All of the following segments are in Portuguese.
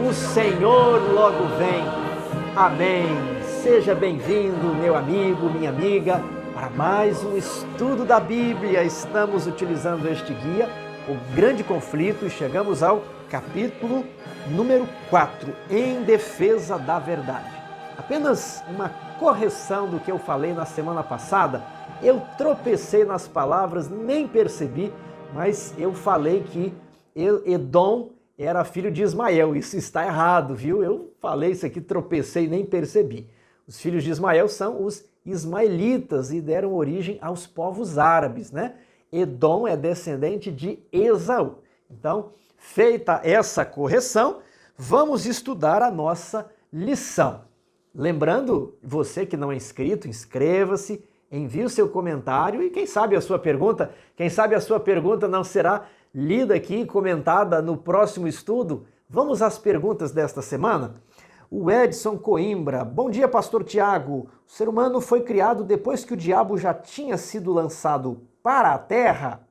O Senhor logo vem. Amém. Seja bem-vindo, meu amigo, minha amiga, para mais um estudo da Bíblia. Estamos utilizando este guia, O Grande Conflito, e chegamos ao capítulo número 4, Em Defesa da Verdade. Apenas uma correção do que eu falei na semana passada. Eu tropecei nas palavras, nem percebi, mas eu falei que Edom era filho de Ismael. Isso está errado, viu? Eu falei isso aqui, tropecei, nem percebi. Os filhos de Ismael são os ismaelitas e deram origem aos povos árabes, né? Edom é descendente de Esaú. Então, feita essa correção, vamos estudar a nossa lição. Lembrando, você que não é inscrito, inscreva-se, envie o seu comentário e quem sabe a sua pergunta não será lida aqui e comentada no próximo estudo. Vamos às perguntas desta semana? O Edson Coimbra. Bom dia, pastor Tiago. O ser humano foi criado depois que o diabo já tinha sido lançado para a terra?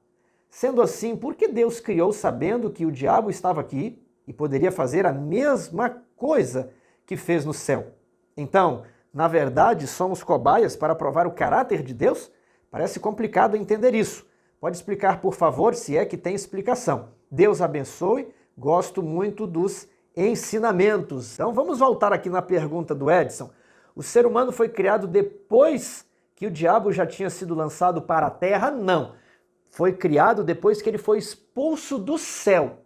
Sendo assim, por que Deus criou sabendo que o diabo estava aqui e poderia fazer a mesma coisa que fez no céu? Então, na verdade, somos cobaias para provar o caráter de Deus? Parece complicado entender isso. Pode explicar, por favor, se é que tem explicação. Deus abençoe, gosto muito dos ensinamentos. Então vamos voltar aqui na pergunta do Edson. O ser humano foi criado depois que o diabo já tinha sido lançado para a terra? Não. Foi criado depois que ele foi expulso do céu.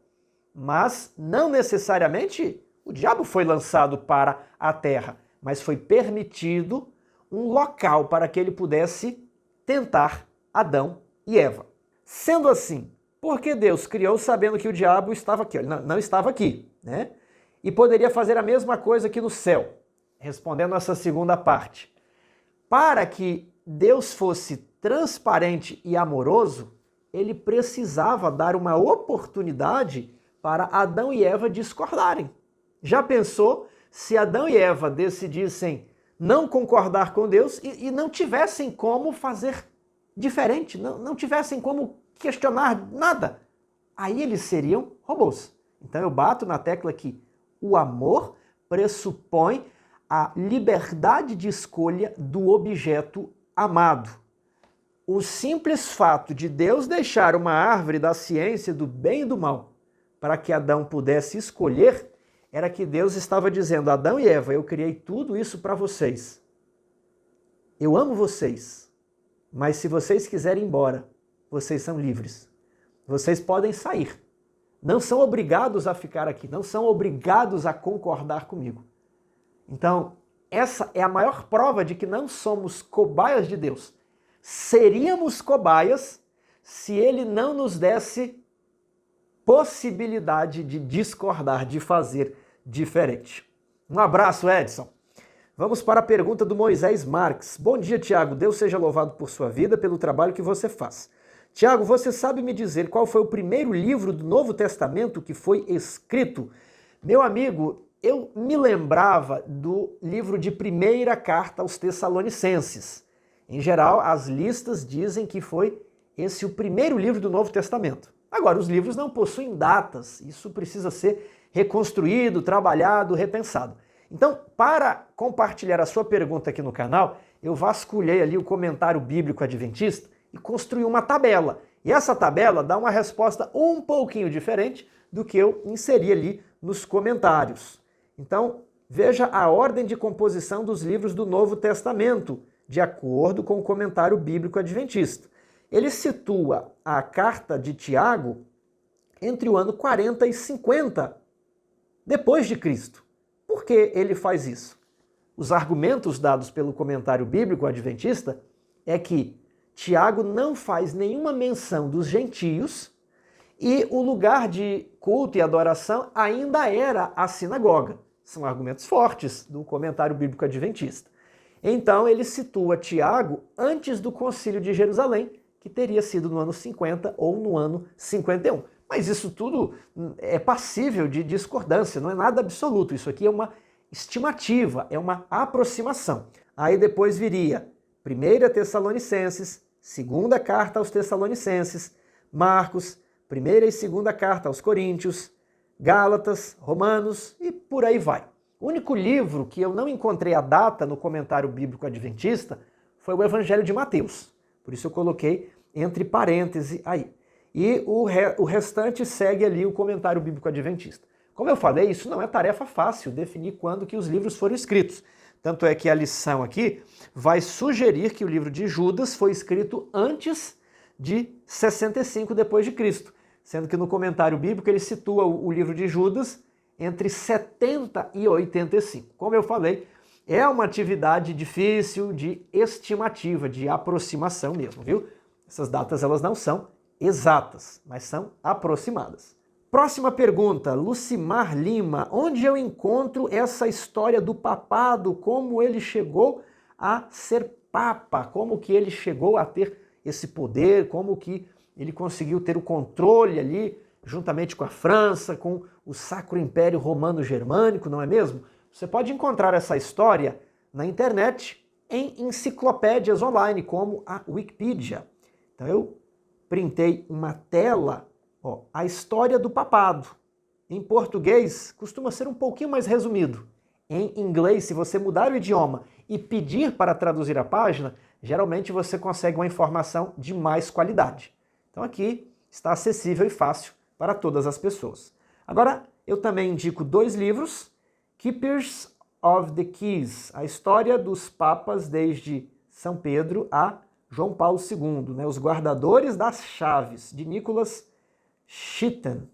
Mas não necessariamente o diabo foi lançado para a terra, mas foi permitido um local para que ele pudesse tentar Adão e Eva. Sendo assim, por que Deus criou sabendo que o diabo estava aqui? Ele não estava aqui, né? E poderia fazer a mesma coisa aqui no céu. Respondendo essa segunda parte. Para que Deus fosse transparente e amoroso, ele precisava dar uma oportunidade para Adão e Eva discordarem. Já pensou se Adão e Eva decidissem não concordar com Deus e não tivessem como fazer diferente, não tivessem como questionar nada? Aí eles seriam robôs. Então eu bato na tecla que o amor pressupõe a liberdade de escolha do objeto amado. O simples fato de Deus deixar uma árvore da ciência do bem e do mal para que Adão pudesse escolher, era que Deus estava dizendo: Adão e Eva, eu criei tudo isso para vocês. Eu amo vocês, mas se vocês quiserem ir embora, vocês são livres. Vocês podem sair. Não são obrigados a ficar aqui, não são obrigados a concordar comigo. Então, essa é a maior prova de que não somos cobaias de Deus. Seríamos cobaias se ele não nos desse possibilidade de discordar, de fazer diferente. Um abraço, Edson. Vamos para a pergunta do Moisés Marques. Bom dia, Tiago. Deus seja louvado por sua vida, pelo trabalho que você faz. Tiago, você sabe me dizer qual foi o primeiro livro do Novo Testamento que foi escrito? Meu amigo, eu me lembrava do livro de Primeira Carta aos Tessalonicenses. Em geral, as listas dizem que foi esse o primeiro livro do Novo Testamento. Agora, os livros não possuem datas. Isso precisa ser reconstruído, trabalhado, repensado. Então, para compartilhar a sua pergunta aqui no canal, eu vasculhei ali o comentário bíblico adventista e construí uma tabela. E essa tabela dá uma resposta um pouquinho diferente do que eu inseri ali nos comentários. Então, veja a ordem de composição dos livros do Novo Testamento, de acordo com o comentário bíblico adventista. Ele situa a carta de Tiago entre o ano 40 e 50 depois de Cristo. Por que ele faz isso? Os argumentos dados pelo comentário bíblico adventista é que Tiago não faz nenhuma menção dos gentios e o lugar de culto e adoração ainda era a sinagoga. São argumentos fortes do comentário bíblico adventista. Então ele situa Tiago antes do Concílio de Jerusalém, que teria sido no ano 50 ou no ano 51. Mas isso tudo é passível de discordância, não é nada absoluto. Isso aqui é uma estimativa, é uma aproximação. Aí depois viria 1 Tessalonicenses, 2ª Carta aos Tessalonicenses, Marcos, 1ª e 2ª Carta aos Coríntios, Gálatas, Romanos e por aí vai. O único livro que eu não encontrei a data no comentário bíblico adventista foi o Evangelho de Mateus. Por isso eu coloquei entre parênteses aí. E o restante segue ali o comentário bíblico adventista. Como eu falei, isso não é tarefa fácil, definir quando que os livros foram escritos. Tanto é que a lição aqui vai sugerir que o livro de Judas foi escrito antes de 65 depois de Cristo, sendo que no comentário bíblico ele situa o livro de Judas entre 70 e 85. Como eu falei, é uma atividade difícil de estimativa, de aproximação mesmo, viu? Essas datas elas não são exatas, mas são aproximadas. Próxima pergunta, Lucimar Lima. Onde eu encontro essa história do papado? Como ele chegou a ser papa? Como que ele chegou a ter esse poder? Como que ele conseguiu ter o controle ali, juntamente com a França, com o Sacro Império Romano Germânico, não é mesmo? Você pode encontrar essa história na internet, em enciclopédias online, como a Wikipedia. Então eu printei uma tela, ó, a história do papado. Em português, costuma ser um pouquinho mais resumido. Em inglês, se você mudar o idioma e pedir para traduzir a página, geralmente você consegue uma informação de mais qualidade. Então aqui está acessível e fácil para todas as pessoas. Agora, eu também indico 2 livros, Keepers of the Keys, a história dos papas desde São Pedro a João Paulo II, né? Os Guardadores das Chaves, de Nicholas Shitten.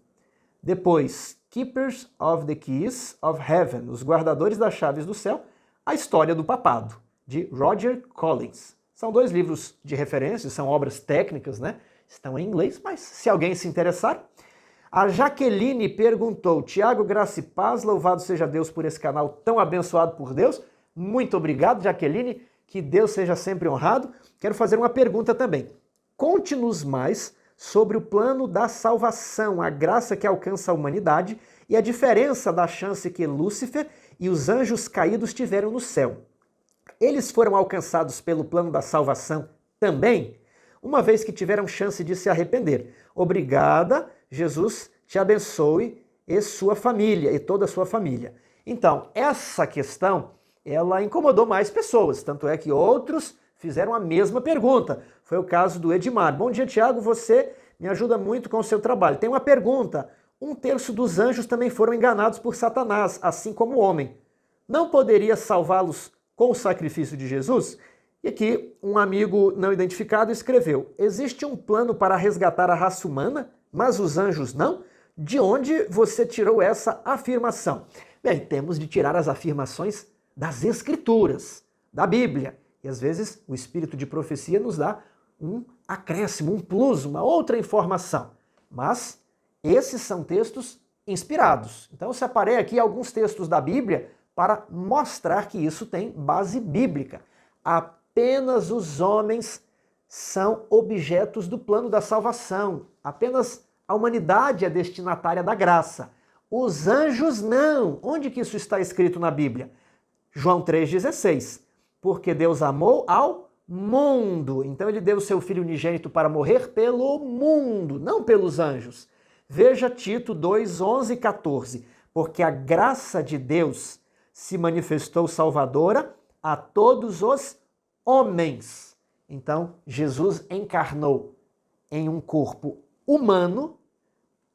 Depois, Keepers of the Keys of Heaven, Os Guardadores das Chaves do Céu, a história do papado, de Roger Collins. São 2 livros de referência, são obras técnicas, né? Estão em inglês, mas se alguém se interessar. A Jaqueline perguntou, Tiago, graça e paz, louvado seja Deus por esse canal tão abençoado por Deus. Muito obrigado, Jaqueline, que Deus seja sempre honrado. Quero fazer uma pergunta também. Conte-nos mais sobre o plano da salvação, a graça que alcança a humanidade e a diferença da chance que Lúcifer e os anjos caídos tiveram no céu. Eles foram alcançados pelo plano da salvação também, uma vez que tiveram chance de se arrepender. Obrigada, Jesus te abençoe e sua família, e toda a sua família. Então, essa questão, ela incomodou mais pessoas, tanto é que outros fizeram a mesma pergunta. Foi o caso do Edmar. Bom dia, Tiago, você me ajuda muito com o seu trabalho. Tem uma pergunta. 1/3 dos anjos também foram enganados por Satanás, assim como o homem. Não poderia salvá-los com o sacrifício de Jesus? E aqui um amigo não identificado escreveu, existe um plano para resgatar a raça humana, mas os anjos não? De onde você tirou essa afirmação? Bem, temos de tirar as afirmações das Escrituras, da Bíblia. E às vezes o espírito de profecia nos dá um acréscimo, um plus, uma outra informação. Mas esses são textos inspirados. Então eu separei aqui alguns textos da Bíblia para mostrar que isso tem base bíblica. Apenas os homens são objetos do plano da salvação. Apenas a humanidade é destinatária da graça. Os anjos não. Onde que isso está escrito na Bíblia? João 3,16. Porque Deus amou ao mundo. Então ele deu o seu Filho unigênito para morrer pelo mundo, não pelos anjos. Veja Tito 2, 11 e 14. Porque a graça de Deus se manifestou salvadora a todos os homens. Então, Jesus encarnou em um corpo humano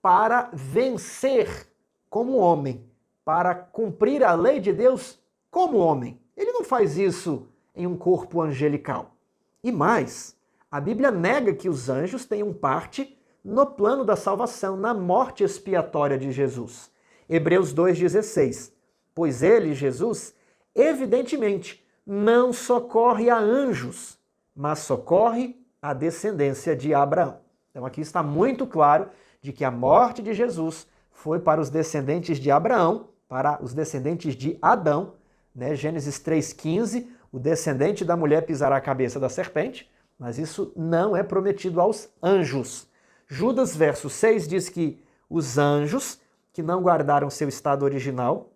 para vencer como homem, para cumprir a lei de Deus como homem. Ele não faz isso em um corpo angelical. E mais, a Bíblia nega que os anjos tenham parte no plano da salvação, na morte expiatória de Jesus. Hebreus 2,16. Pois ele, Jesus, evidentemente, não socorre a anjos, mas socorre a descendência de Abraão. Então aqui está muito claro de que a morte de Jesus foi para os descendentes de Abraão, para os descendentes de Adão, né? Gênesis 3,15, o descendente da mulher pisará a cabeça da serpente, mas isso não é prometido aos anjos. Judas, verso 6, diz que os anjos, que não guardaram seu estado original,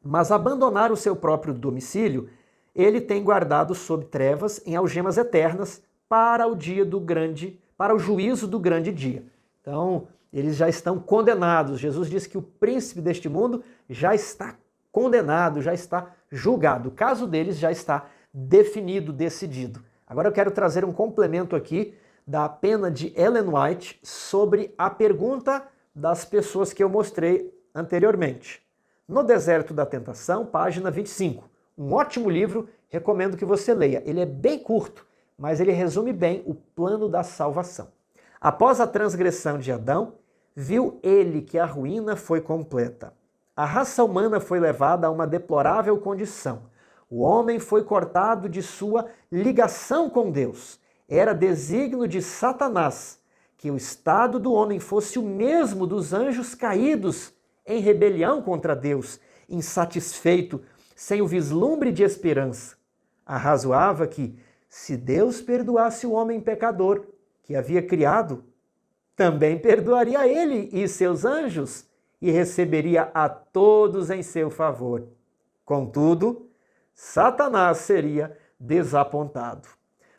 mas abandonaram o seu próprio domicílio, ele tem guardado sob trevas em algemas eternas para o dia do grande, para o juízo do grande dia. Então, eles já estão condenados. Jesus disse que o príncipe deste mundo já está condenado, já está julgado. O caso deles já está definido, decidido. Agora eu quero trazer um complemento aqui da pena de Ellen White sobre a pergunta das pessoas que eu mostrei anteriormente. No Deserto da Tentação, página 25. Um ótimo livro, recomendo que você leia. Ele é bem curto, mas ele resume bem o plano da salvação. Após a transgressão de Adão, viu ele que a ruína foi completa. A raça humana foi levada a uma deplorável condição. O homem foi cortado de sua ligação com Deus. Era desígnio de Satanás que o estado do homem fosse o mesmo dos anjos caídos em rebelião contra Deus, insatisfeito, sem o vislumbre de esperança. Arrazoava que, se Deus perdoasse o homem pecador que havia criado, também perdoaria ele e seus anjos e receberia a todos em seu favor. Contudo, Satanás seria desapontado.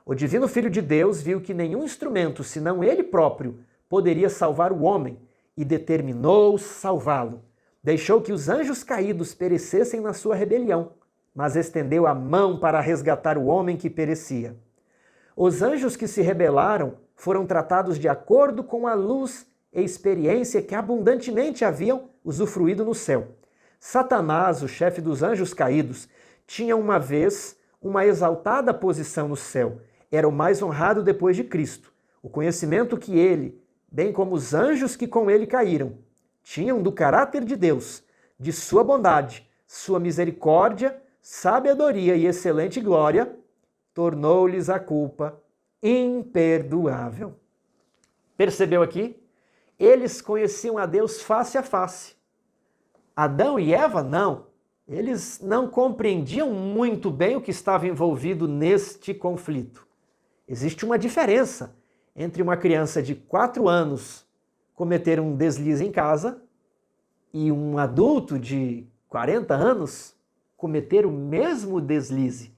O divino Filho de Deus viu que nenhum instrumento, senão ele próprio, poderia salvar o homem e determinou salvá-lo. Deixou que os anjos caídos perecessem na sua rebelião, mas estendeu a mão para resgatar o homem que perecia. Os anjos que se rebelaram foram tratados de acordo com a luz e experiência que abundantemente haviam usufruído no céu. Satanás, o chefe dos anjos caídos, tinha uma vez uma exaltada posição no céu. Era o mais honrado depois de Cristo. O conhecimento que ele, bem como os anjos que com ele caíram, tinham do caráter de Deus, de sua bondade, sua misericórdia, sabedoria e excelente glória, tornou-lhes a culpa imperdoável. Percebeu aqui? Eles conheciam a Deus face a face. Adão e Eva não. Eles não compreendiam muito bem o que estava envolvido neste conflito. Existe uma diferença entre uma criança de 4 anos cometer um deslize em casa e um adulto de 40 anos cometer o mesmo deslize.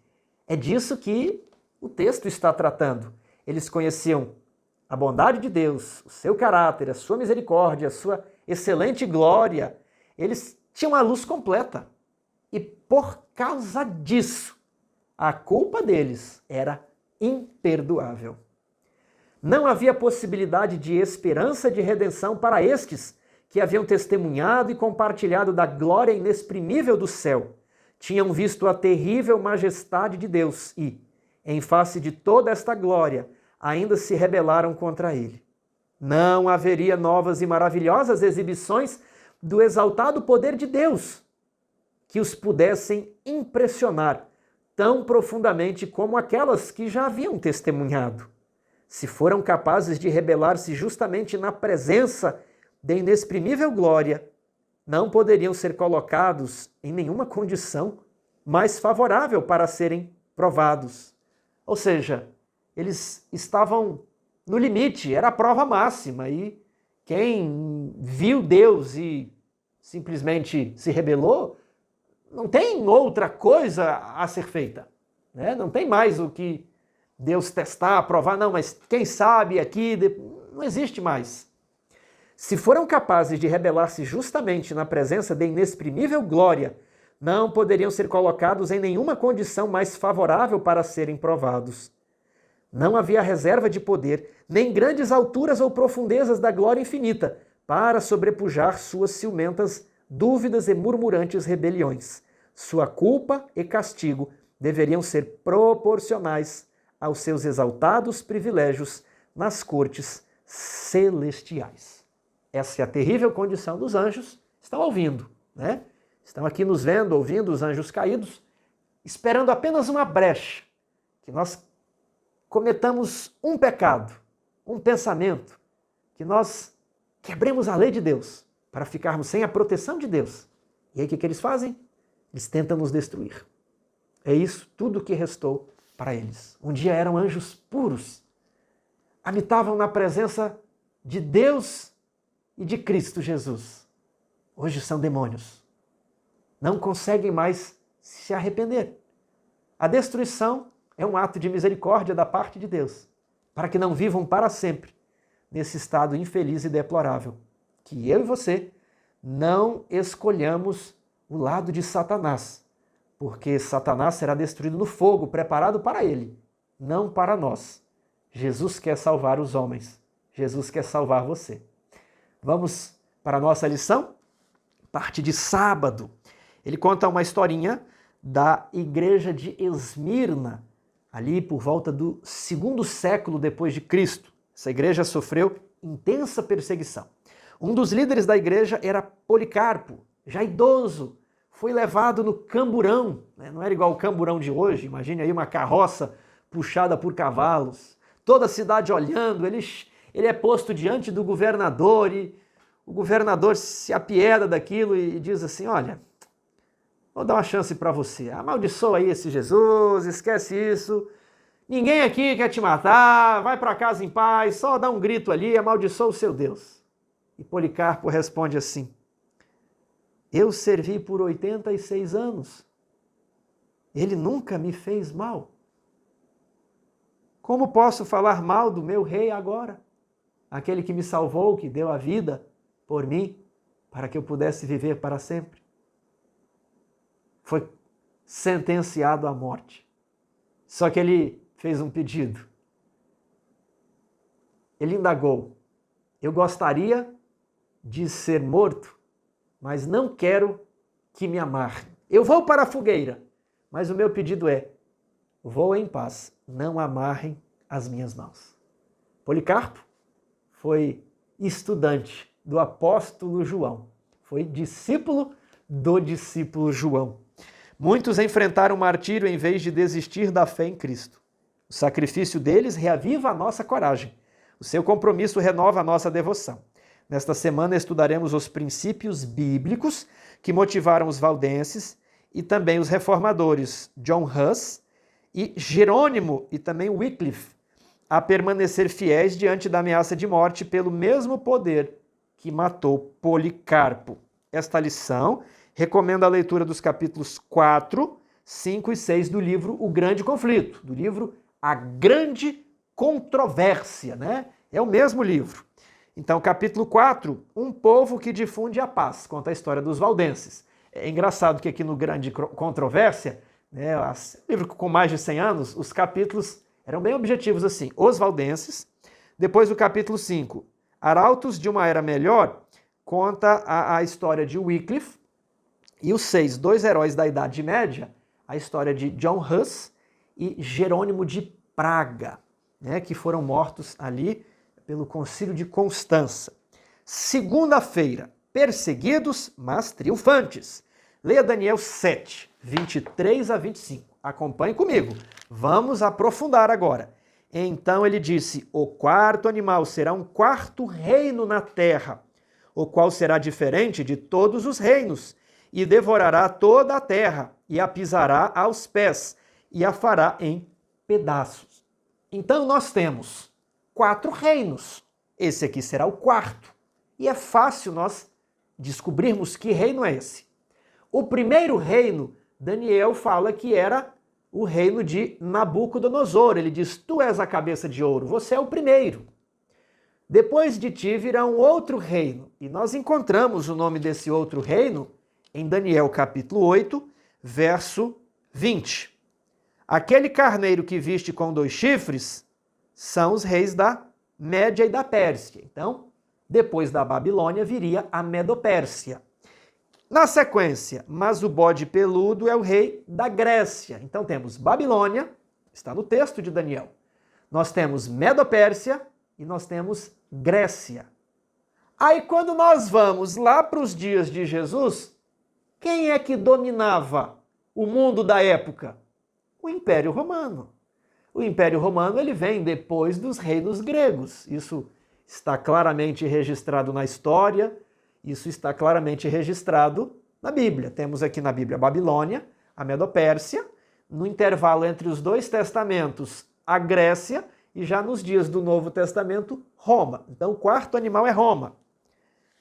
É disso que o texto está tratando. Eles conheciam a bondade de Deus, o seu caráter, a sua misericórdia, a sua excelente glória. Eles tinham a luz completa. E por causa disso, a culpa deles era imperdoável. Não havia possibilidade de esperança de redenção para estes que haviam testemunhado e compartilhado da glória inexprimível do céu. Tinham visto a terrível majestade de Deus e, em face de toda esta glória, ainda se rebelaram contra ele. Não haveria novas e maravilhosas exibições do exaltado poder de Deus que os pudessem impressionar tão profundamente como aquelas que já haviam testemunhado. Se foram capazes de rebelar-se justamente na presença da inexprimível glória, não poderiam ser colocados em nenhuma condição mais favorável para serem provados. Ou seja, eles estavam no limite, era a prova máxima, e quem viu Deus e simplesmente se rebelou, não tem outra coisa a ser feita, né? Não tem mais o que Deus testar, provar, não, mas quem sabe aqui, não existe mais. Se foram capazes de rebelar-se justamente na presença da inexprimível glória, não poderiam ser colocados em nenhuma condição mais favorável para serem provados. Não havia reserva de poder, nem grandes alturas ou profundezas da glória infinita para sobrepujar suas ciumentas dúvidas e murmurantes rebeliões. Sua culpa e castigo deveriam ser proporcionais aos seus exaltados privilégios nas cortes celestiais. Essa é a terrível condição dos anjos. Estão ouvindo, né? Estão aqui nos vendo, ouvindo os anjos caídos, esperando apenas uma brecha, que nós cometamos um pecado, um pensamento, que nós quebremos a lei de Deus para ficarmos sem a proteção de Deus. E aí o que eles fazem? Eles tentam nos destruir. É isso tudo que restou para eles. Um dia eram anjos puros, habitavam na presença de Deus e de Cristo Jesus. Hoje são demônios. Não conseguem mais se arrepender. A destruição é um ato de misericórdia da parte de Deus, para que não vivam para sempre nesse estado infeliz e deplorável. que eu e você não escolhamos o lado de Satanás, porque Satanás será destruído no fogo preparado para ele, não para nós. Jesus quer salvar os homens. Jesus quer salvar você. Vamos para a nossa lição? Parte de sábado. Ele conta uma historinha da igreja de Esmirna, ali por volta do 2º século depois de Cristo. Essa igreja sofreu intensa perseguição. Um dos líderes da igreja era Policarpo, já idoso, foi levado no camburão, não era igual o camburão de hoje, imagine aí uma carroça puxada por cavalos, toda a cidade olhando, ele é posto diante do governador e o governador se apieda daquilo e diz assim, olha, vou dar uma chance para você, amaldiçoa aí esse Jesus, esquece isso, ninguém aqui quer te matar, vai para casa em paz, só dá um grito ali, amaldiçoa o seu Deus. E Policarpo responde assim, eu servi por 86 anos, ele nunca me fez mal. Como posso falar mal do meu rei agora? Aquele que me salvou, que deu a vida por mim, para que eu pudesse viver para sempre. Foi sentenciado à morte. Só que ele fez um pedido. Ele indagou, eu gostaria de ser morto, mas não quero que me amarre. Eu vou para a fogueira, mas o meu pedido é, vou em paz, não amarrem as minhas mãos. Policarpo foi estudante do apóstolo João, foi discípulo do discípulo João. Muitos enfrentaram o martírio em vez de desistir da fé em Cristo. O sacrifício deles reaviva a nossa coragem. O seu compromisso renova a nossa devoção. Nesta semana estudaremos os princípios bíblicos que motivaram os valdenses e também os reformadores John Huss e Jerônimo e também Wycliffe a permanecer fiéis diante da ameaça de morte pelo mesmo poder que matou Policarpo. Esta lição recomenda a leitura dos capítulos 4, 5 e 6 do livro O Grande Conflito, do livro A Grande Controvérsia, né? É o mesmo livro. Então, capítulo 4, um povo que difunde a paz, conta a história dos valdenses. É engraçado que aqui no Grande Controvérsia, né, livro com mais de 100 anos, os capítulos eram bem objetivos assim. Os valdenses, depois o capítulo 5, Arautos de uma Era Melhor, conta a história de Wycliffe, e o 6, dois heróis da Idade Média, a história de John Huss e Jerônimo de Praga, né, que foram mortos ali pelo Concílio de Constança. Segunda-feira, perseguidos, mas triunfantes. Leia Daniel 7, 23 a 25. Acompanhe comigo. Vamos aprofundar agora. Então ele disse, o quarto animal será um quarto reino na terra, o qual será diferente de todos os reinos, e devorará toda a terra, e a pisará aos pés, e a fará em pedaços. Então nós temos 4 reinos. Esse aqui será o quarto. E é fácil nós descobrirmos que reino é esse. O primeiro reino, Daniel fala que era o reino de Nabucodonosor. Ele diz, tu és a cabeça de ouro, você é o primeiro. Depois de ti virá um outro reino. E nós encontramos o nome desse outro reino em Daniel capítulo 8, verso 20. Aquele carneiro que viste com 2 chifres são os reis da Média e da Pérsia. Então, depois da Babilônia viria a Medopérsia. Na sequência, mas o bode peludo é o rei da Grécia. Então temos Babilônia, está no texto de Daniel. Nós temos Medopérsia e nós temos Grécia. Aí quando nós vamos lá para os dias de Jesus, quem é que dominava o mundo da época? O Império Romano. O Império Romano ele vem depois dos reinos gregos. Isso está claramente registrado na história, isso está claramente registrado na Bíblia. Temos aqui na Bíblia a Babilônia, a Medopérsia, no intervalo entre os 2 testamentos, a Grécia, e já nos dias do Novo Testamento, Roma. Então o quarto animal é Roma.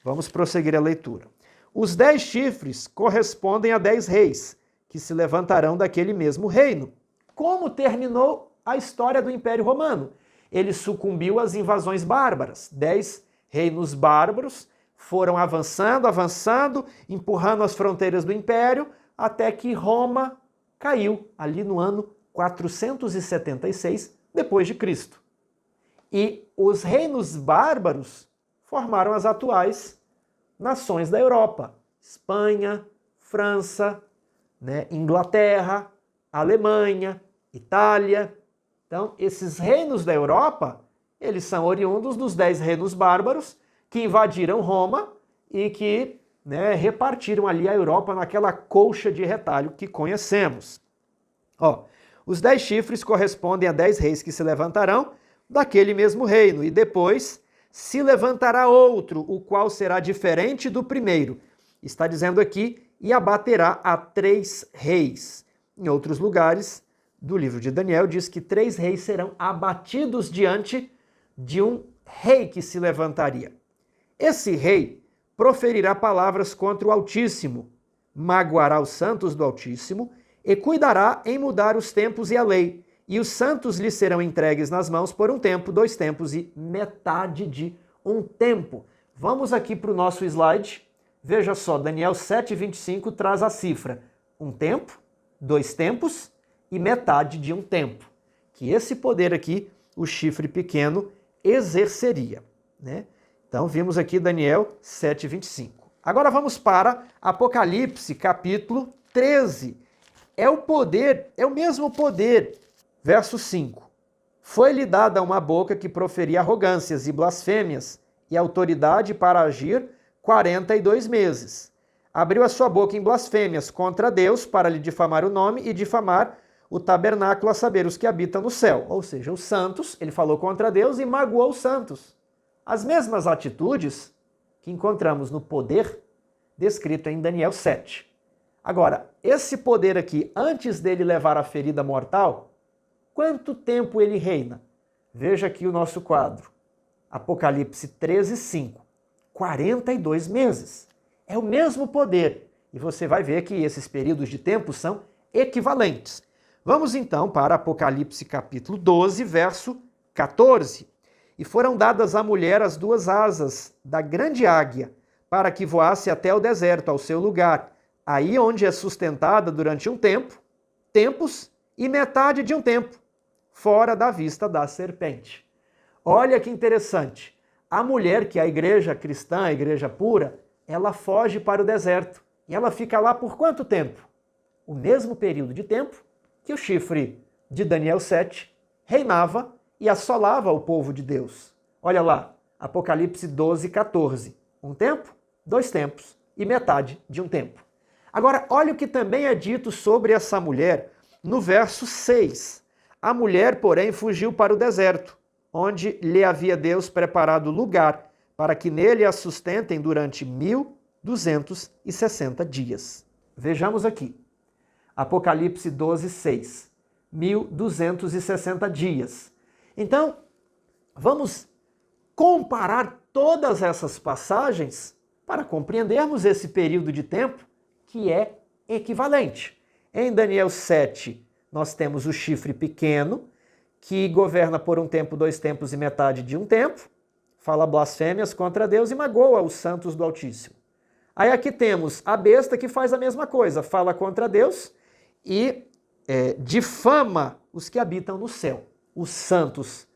Vamos prosseguir a leitura. Os 10 chifres correspondem a 10 reis, que se levantarão daquele mesmo reino. Como terminou a história do Império Romano? Ele sucumbiu às invasões bárbaras. 10 reinos bárbaros foram avançando, avançando, empurrando as fronteiras do império, até que Roma caiu ali no ano 476 depois de Cristo. E os reinos bárbaros formaram as atuais nações da Europa: Espanha, França, Inglaterra, Alemanha, Itália. Então, esses reinos da Europa, eles são oriundos dos 10 reinos bárbaros que invadiram Roma e que repartiram ali a Europa naquela colcha de retalho que conhecemos. Os 10 chifres correspondem a 10 reis que se levantarão daquele mesmo reino, e depois se levantará outro, o qual será diferente do primeiro. Está dizendo aqui, e abaterá a 3 reis. Em outros lugares do livro de Daniel diz que 3 reis serão abatidos diante de um rei que se levantaria. Esse rei proferirá palavras contra o Altíssimo, magoará os santos do Altíssimo e cuidará em mudar os tempos e a lei. E os santos lhe serão entregues nas mãos por um tempo, 2 tempos e metade de um tempo. Vamos aqui para o nosso slide. Veja só, Daniel 7:25 traz a cifra: 1 tempo, 2 tempos e metade de um tempo. Que esse poder aqui, o chifre pequeno, exerceria. Então vimos aqui Daniel 7:25. Agora vamos para Apocalipse, capítulo 13. É o mesmo poder. Verso 5. Foi-lhe dada uma boca que proferia arrogâncias e blasfêmias, e autoridade para agir 42 meses. Abriu a sua boca em blasfêmias contra Deus, para lhe difamar o nome e difamar o tabernáculo, a saber, os que habitam no céu. Ou seja, os santos, ele falou contra Deus e magoou os santos. As mesmas atitudes que encontramos no poder descrito em Daniel 7. Agora, esse poder aqui, antes dele levar a ferida mortal, quanto tempo ele reina? Veja aqui o nosso quadro. Apocalipse 13:5. 42 meses. É o mesmo poder. E você vai ver que esses períodos de tempo são equivalentes. Vamos então para Apocalipse capítulo 12, verso 14. E foram dadas à mulher as 2 asas da grande águia, para que voasse até o deserto, ao seu lugar, aí onde é sustentada durante um tempo, tempos e metade de um tempo, fora da vista da serpente. Olha que interessante. A mulher, que é a igreja cristã, a igreja pura, ela foge para o deserto. E ela fica lá por quanto tempo? O mesmo período de tempo que o chifre de Daniel 7 reinava e assolava o povo de Deus. Olha lá, Apocalipse 12:14. 1 tempo, 2 tempos e metade de um tempo. Agora, olha o que também é dito sobre essa mulher no verso 6. A mulher, porém, fugiu para o deserto, onde lhe havia Deus preparado lugar, para que nele a sustentem durante 1260 dias. Vejamos aqui. Apocalipse 12:6. 1260 dias. Então, vamos comparar todas essas passagens para compreendermos esse período de tempo que é equivalente. Em Daniel 7, nós temos o chifre pequeno, que governa por um tempo, 2 tempos e metade de um tempo, fala blasfêmias contra Deus e magoa os santos do Altíssimo. Aí aqui temos a besta, que faz a mesma coisa, fala contra Deus e difama os que habitam no céu, os santos.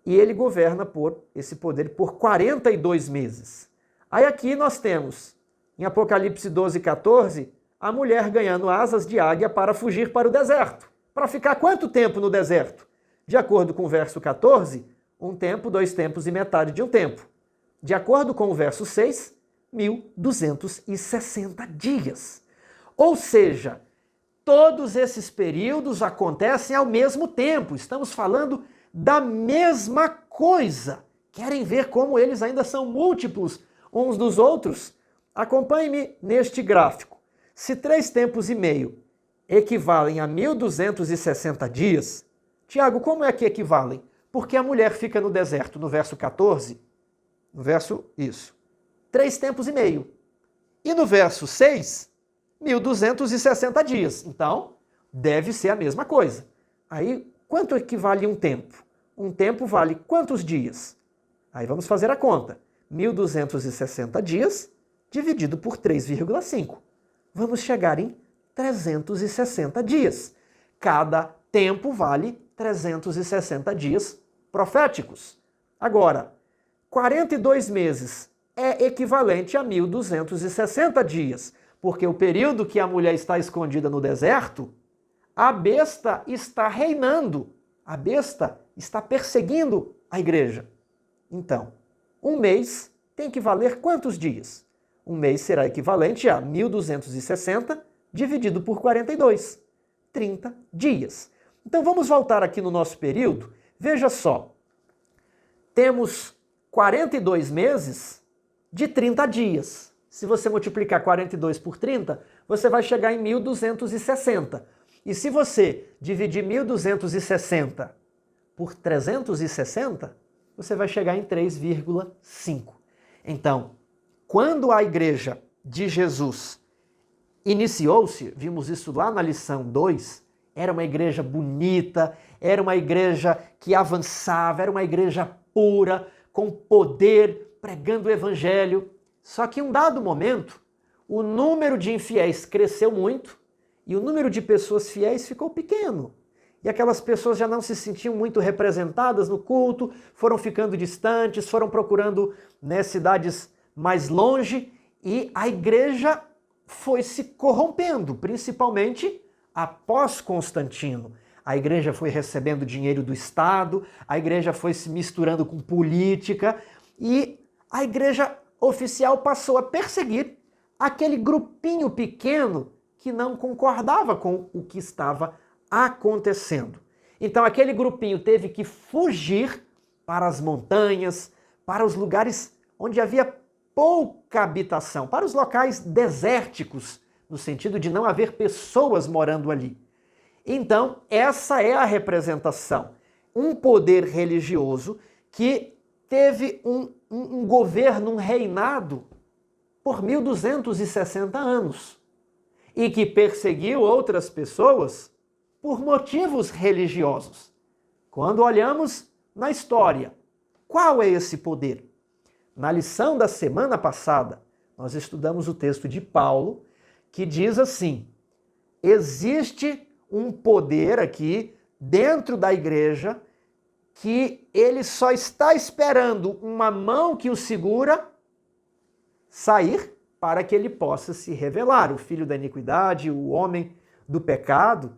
E ele governa por esse poder por 42 meses. Aí aqui nós temos, em Apocalipse 12:14, a mulher ganhando asas de águia para fugir para o deserto. Para ficar quanto tempo no deserto? De acordo com o verso 14, 1 tempo, 2 tempos e metade de um tempo. De acordo com o verso 6, 1260 dias. Ou seja, todos esses períodos acontecem ao mesmo tempo. Estamos falando da mesma coisa. Querem ver como eles ainda são múltiplos uns dos outros? Acompanhe-me neste gráfico. Se 3 tempos e meio equivalem a 1260 dias, Tiago, como é que equivalem? Porque a mulher fica no deserto, no verso 14, no verso, 3 tempos e meio. E no verso 6, 1260 dias. Então, deve ser a mesma coisa. Aí, quanto equivale um tempo? Um tempo vale quantos dias? Aí vamos fazer a conta. 1.260 dias dividido por 3,5. Vamos chegar em 360 dias. Cada tempo vale 360 dias proféticos. Agora, 42 meses é equivalente a 1.260 dias, porque o período que a mulher está escondida no deserto, a besta está reinando, a besta está perseguindo a igreja. Então, um mês tem que valer quantos dias? Um mês será equivalente a 1.260 dividido por 42, 30 dias. Então vamos voltar aqui no nosso período. Veja só, temos 42 meses de 30 dias. Se você multiplicar 42 por 30, você vai chegar em 1.260. E se você dividir 1.260 por 360, você vai chegar em 3,5. Então, quando a igreja de Jesus iniciou-se, vimos isso lá na lição 2, era uma igreja bonita, era uma igreja que avançava, era uma igreja pura, com poder, pregando o evangelho. Só que em um dado momento, o número de infiéis cresceu muito e o número de pessoas fiéis ficou pequeno. E aquelas pessoas já não se sentiam muito representadas no culto, foram ficando distantes, foram procurando cidades mais longe e a igreja foi se corrompendo, principalmente após Constantino. A igreja foi recebendo dinheiro do Estado, a igreja foi se misturando com política e a igreja oficial passou a perseguir aquele grupinho pequeno que não concordava com o que estava acontecendo. Então aquele grupinho teve que fugir para as montanhas, para os lugares onde havia pouca habitação, para os locais desérticos, no sentido de não haver pessoas morando ali. Então, essa é a representação. Um poder religioso que teve um governo, um reinado por 1.260 anos e que perseguiu outras pessoas por motivos religiosos. Quando olhamos na história, qual é esse poder? Na lição da semana passada, nós estudamos o texto de Paulo, que diz assim: existe um poder aqui dentro da igreja que ele só está esperando uma mão que o segura sair para que ele possa se revelar. O filho da iniquidade, o homem do pecado,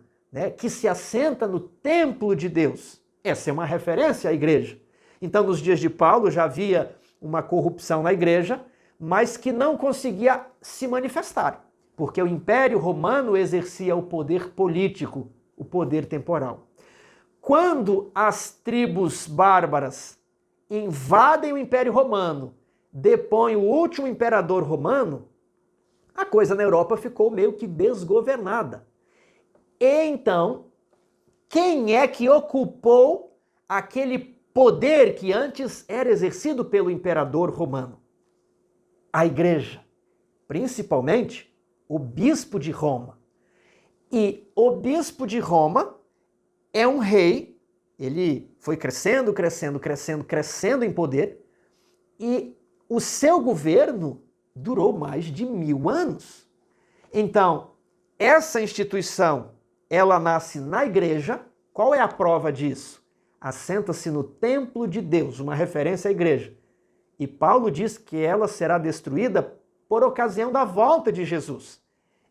que se assenta no templo de Deus. Essa é uma referência à igreja. Então, nos dias de Paulo já havia uma corrupção na igreja, mas que não conseguia se manifestar, porque o Império Romano exercia o poder político, o poder temporal. Quando as tribos bárbaras invadem o Império Romano, depõem o último imperador romano, a coisa na Europa ficou meio que desgovernada. E então, quem é que ocupou aquele poder que antes era exercido pelo imperador romano? A igreja, principalmente o bispo de Roma. E o bispo de Roma é um rei, ele foi crescendo em poder, e o seu governo durou mais de 1000 anos. Então, essa instituição, ela nasce na igreja. Qual é a prova disso? Assenta-se no templo de Deus, uma referência à igreja. E Paulo diz que ela será destruída por ocasião da volta de Jesus.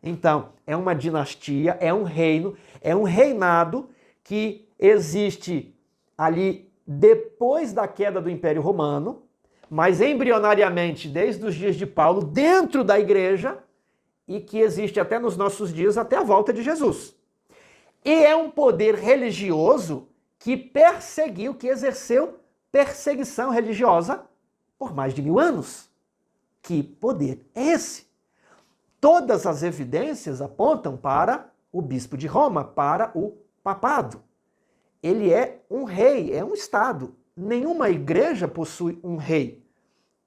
Então, é uma dinastia, é um reino, é um reinado que existe ali depois da queda do Império Romano, mas embrionariamente desde os dias de Paulo, dentro da igreja, e que existe até nos nossos dias, até a volta de Jesus. E é um poder religioso que perseguiu, que exerceu perseguição religiosa por mais de 1000 anos. Que poder é esse? Todas as evidências apontam para o bispo de Roma, para o papado. Ele é um rei, é um estado. Nenhuma igreja possui um rei.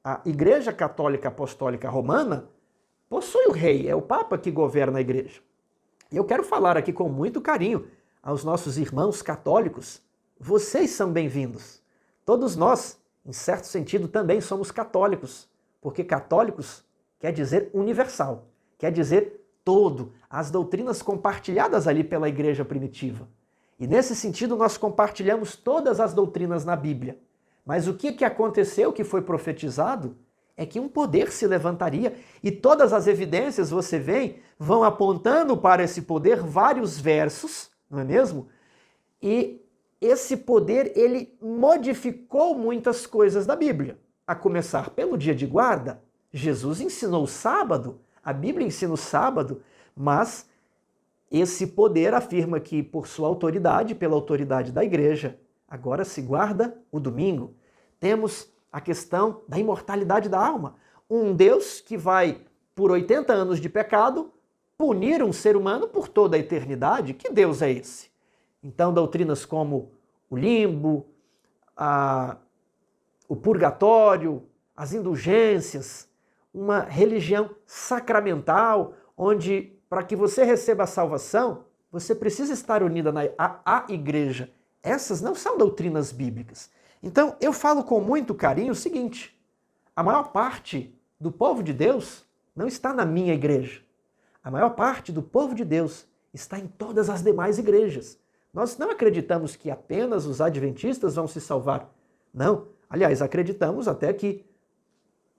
A Igreja Católica Apostólica Romana possui o rei, é o Papa que governa a igreja. E eu quero falar aqui com muito carinho aos nossos irmãos católicos. Vocês são bem-vindos. Todos nós em certo sentido, também somos católicos, porque católicos quer dizer universal, quer dizer todo, as doutrinas compartilhadas ali pela igreja primitiva. E nesse sentido nós compartilhamos todas as doutrinas na Bíblia. Mas o que aconteceu, que foi profetizado, é que um poder se levantaria e todas as evidências, você vê, vão apontando para esse poder vários versos, não é mesmo? E esse poder, ele modificou muitas coisas da Bíblia. A começar pelo dia de guarda, Jesus ensinou o sábado, a Bíblia ensina o sábado, mas esse poder afirma que, por sua autoridade, pela autoridade da igreja, agora se guarda o domingo. Temos a questão da imortalidade da alma. Um Deus que vai, por 80 anos de pecado, punir um ser humano por toda a eternidade. Que Deus é esse? Então, doutrinas como o limbo, o purgatório, as indulgências, uma religião sacramental, onde, para que você receba a salvação, você precisa estar unida à igreja. Essas não são doutrinas bíblicas. Então, eu falo com muito carinho o seguinte: a maior parte do povo de Deus não está na minha igreja. A maior parte do povo de Deus está em todas as demais igrejas. Nós não acreditamos que apenas os adventistas vão se salvar. Não. Aliás, acreditamos até que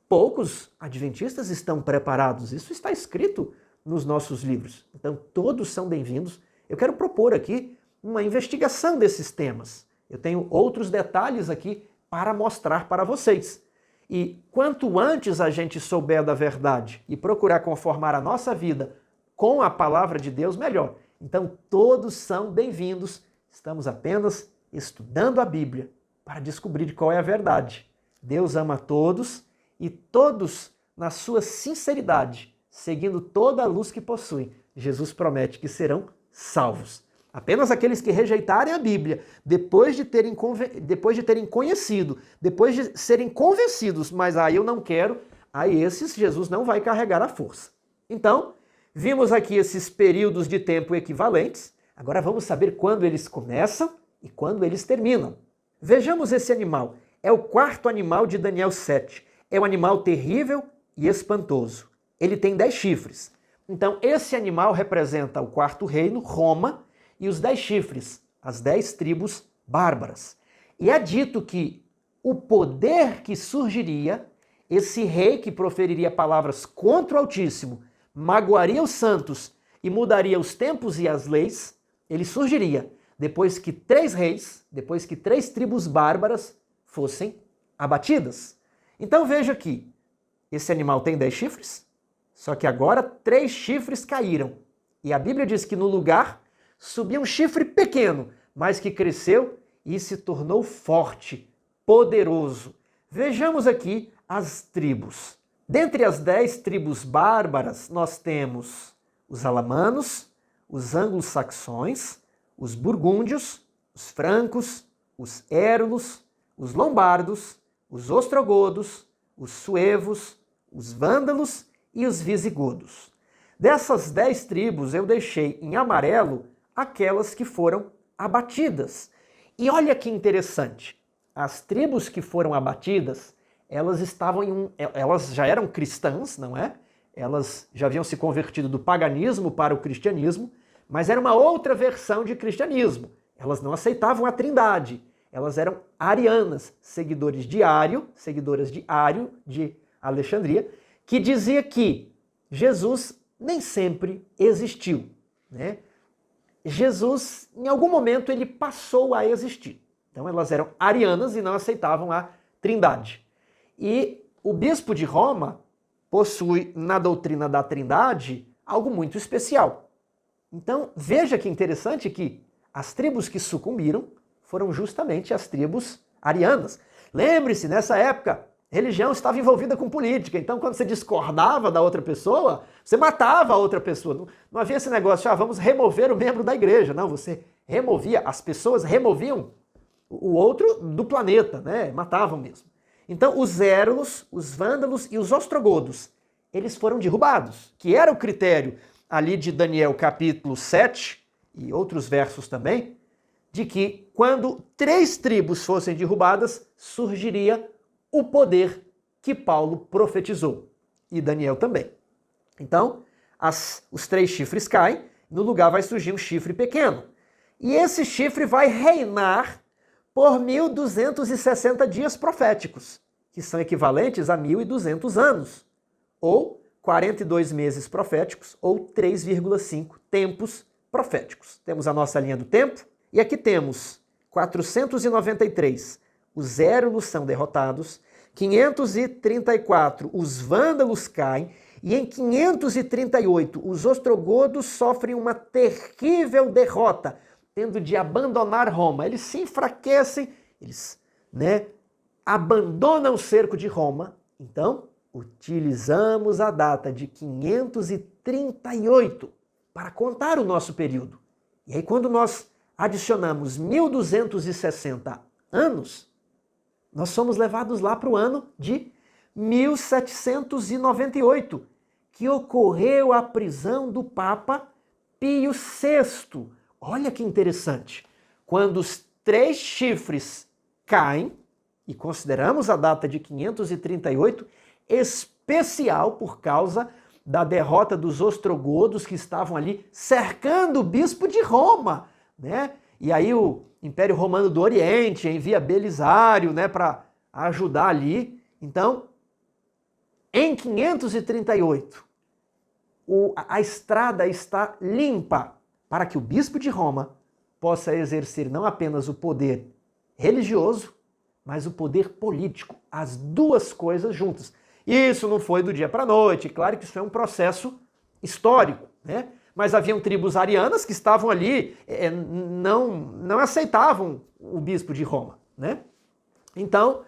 poucos adventistas estão preparados. Isso está escrito nos nossos livros. Então, todos são bem-vindos. Eu quero propor aqui uma investigação desses temas. Eu tenho outros detalhes aqui para mostrar para vocês. E quanto antes a gente souber da verdade e procurar conformar a nossa vida com a palavra de Deus, melhor. Então, todos são bem-vindos. Estamos apenas estudando a Bíblia para descobrir qual é a verdade. Deus ama todos e todos, na sua sinceridade, seguindo toda a luz que possuem, Jesus promete que serão salvos. Apenas aqueles que rejeitarem a Bíblia, depois de terem conhecido, depois de serem convencidos, mas eu não quero, a esses Jesus não vai carregar a força. Então, vimos aqui esses períodos de tempo equivalentes, agora vamos saber quando eles começam e quando eles terminam. Vejamos esse animal, é o quarto animal de Daniel 7, é um animal terrível e espantoso. Ele tem 10 chifres. Então, esse animal representa o quarto reino, Roma, e os 10 chifres, as 10 tribos bárbaras. E é dito que o poder que surgiria, esse rei que proferiria palavras contra o Altíssimo, magoaria os santos e mudaria os tempos e as leis, ele surgiria depois que 3 reis, depois que 3 tribos bárbaras fossem abatidas. Então veja aqui, esse animal tem 10 chifres, só que agora 3 chifres caíram. E a Bíblia diz que no lugar subia um chifre pequeno, mas que cresceu e se tornou forte, poderoso. Vejamos aqui as tribos. Dentre as 10 tribos bárbaras, nós temos os alamanos, os anglo-saxões, os burgúndios, os francos, os érulos, os lombardos, os ostrogodos, os suevos, os vândalos e os visigodos. Dessas 10 tribos, eu deixei em amarelo aquelas que foram abatidas. E olha que interessante, as tribos que foram abatidas, elas já eram cristãs, não é? Elas já haviam se convertido do paganismo para o cristianismo, mas era uma outra versão de cristianismo. Elas não aceitavam a Trindade. Elas eram arianas, seguidoras de Ário de Alexandria, que dizia que Jesus nem sempre existiu, né? Jesus, em algum momento, ele passou a existir. Então elas eram arianas e não aceitavam a Trindade. E o bispo de Roma possui na doutrina da Trindade algo muito especial. Então veja que interessante que as tribos que sucumbiram foram justamente as tribos arianas. Lembre-se, nessa época, religião estava envolvida com política. Então, quando você discordava da outra pessoa, você matava a outra pessoa. Não havia esse negócio, vamos remover o membro da igreja. Não, você removia, as pessoas removiam o outro do planeta, né? Matavam mesmo. Então, os érulos, os vândalos e os ostrogodos, eles foram derrubados, que era o critério ali de Daniel capítulo 7 e outros versos também, de que quando 3 tribos fossem derrubadas, surgiria o poder que Paulo profetizou, e Daniel também. Então, os 3 chifres caem, no lugar vai surgir um chifre pequeno. E esse chifre vai reinar por 1.260 dias proféticos, que são equivalentes a 1.200 anos, ou 42 meses proféticos, ou 3,5 tempos proféticos. Temos a nossa linha do tempo, e aqui temos 493, os érulos são derrotados, 534, os vândalos caem, e em 538, os ostrogodos sofrem uma terrível derrota, tendo de abandonar Roma. Eles se enfraquecem, eles abandonam o cerco de Roma. Então, utilizamos a data de 538 para contar o nosso período. E aí, quando nós adicionamos 1.260 anos, nós somos levados lá para o ano de 1798, que ocorreu a prisão do Papa Pio VI. Olha que interessante. Quando os 3 chifres caem, e consideramos a data de 538, especial por causa da derrota dos ostrogodos que estavam ali cercando o bispo de Roma, né? E aí o Império Romano do Oriente envia Belisário, para ajudar ali. Então, em 538, a estrada está limpa para que o bispo de Roma possa exercer não apenas o poder religioso, mas o poder político, as 2 coisas juntas. Isso não foi do dia para a noite, claro que isso é um processo histórico, né? Mas haviam tribos arianas que estavam ali, não aceitavam o bispo de Roma, né? Então,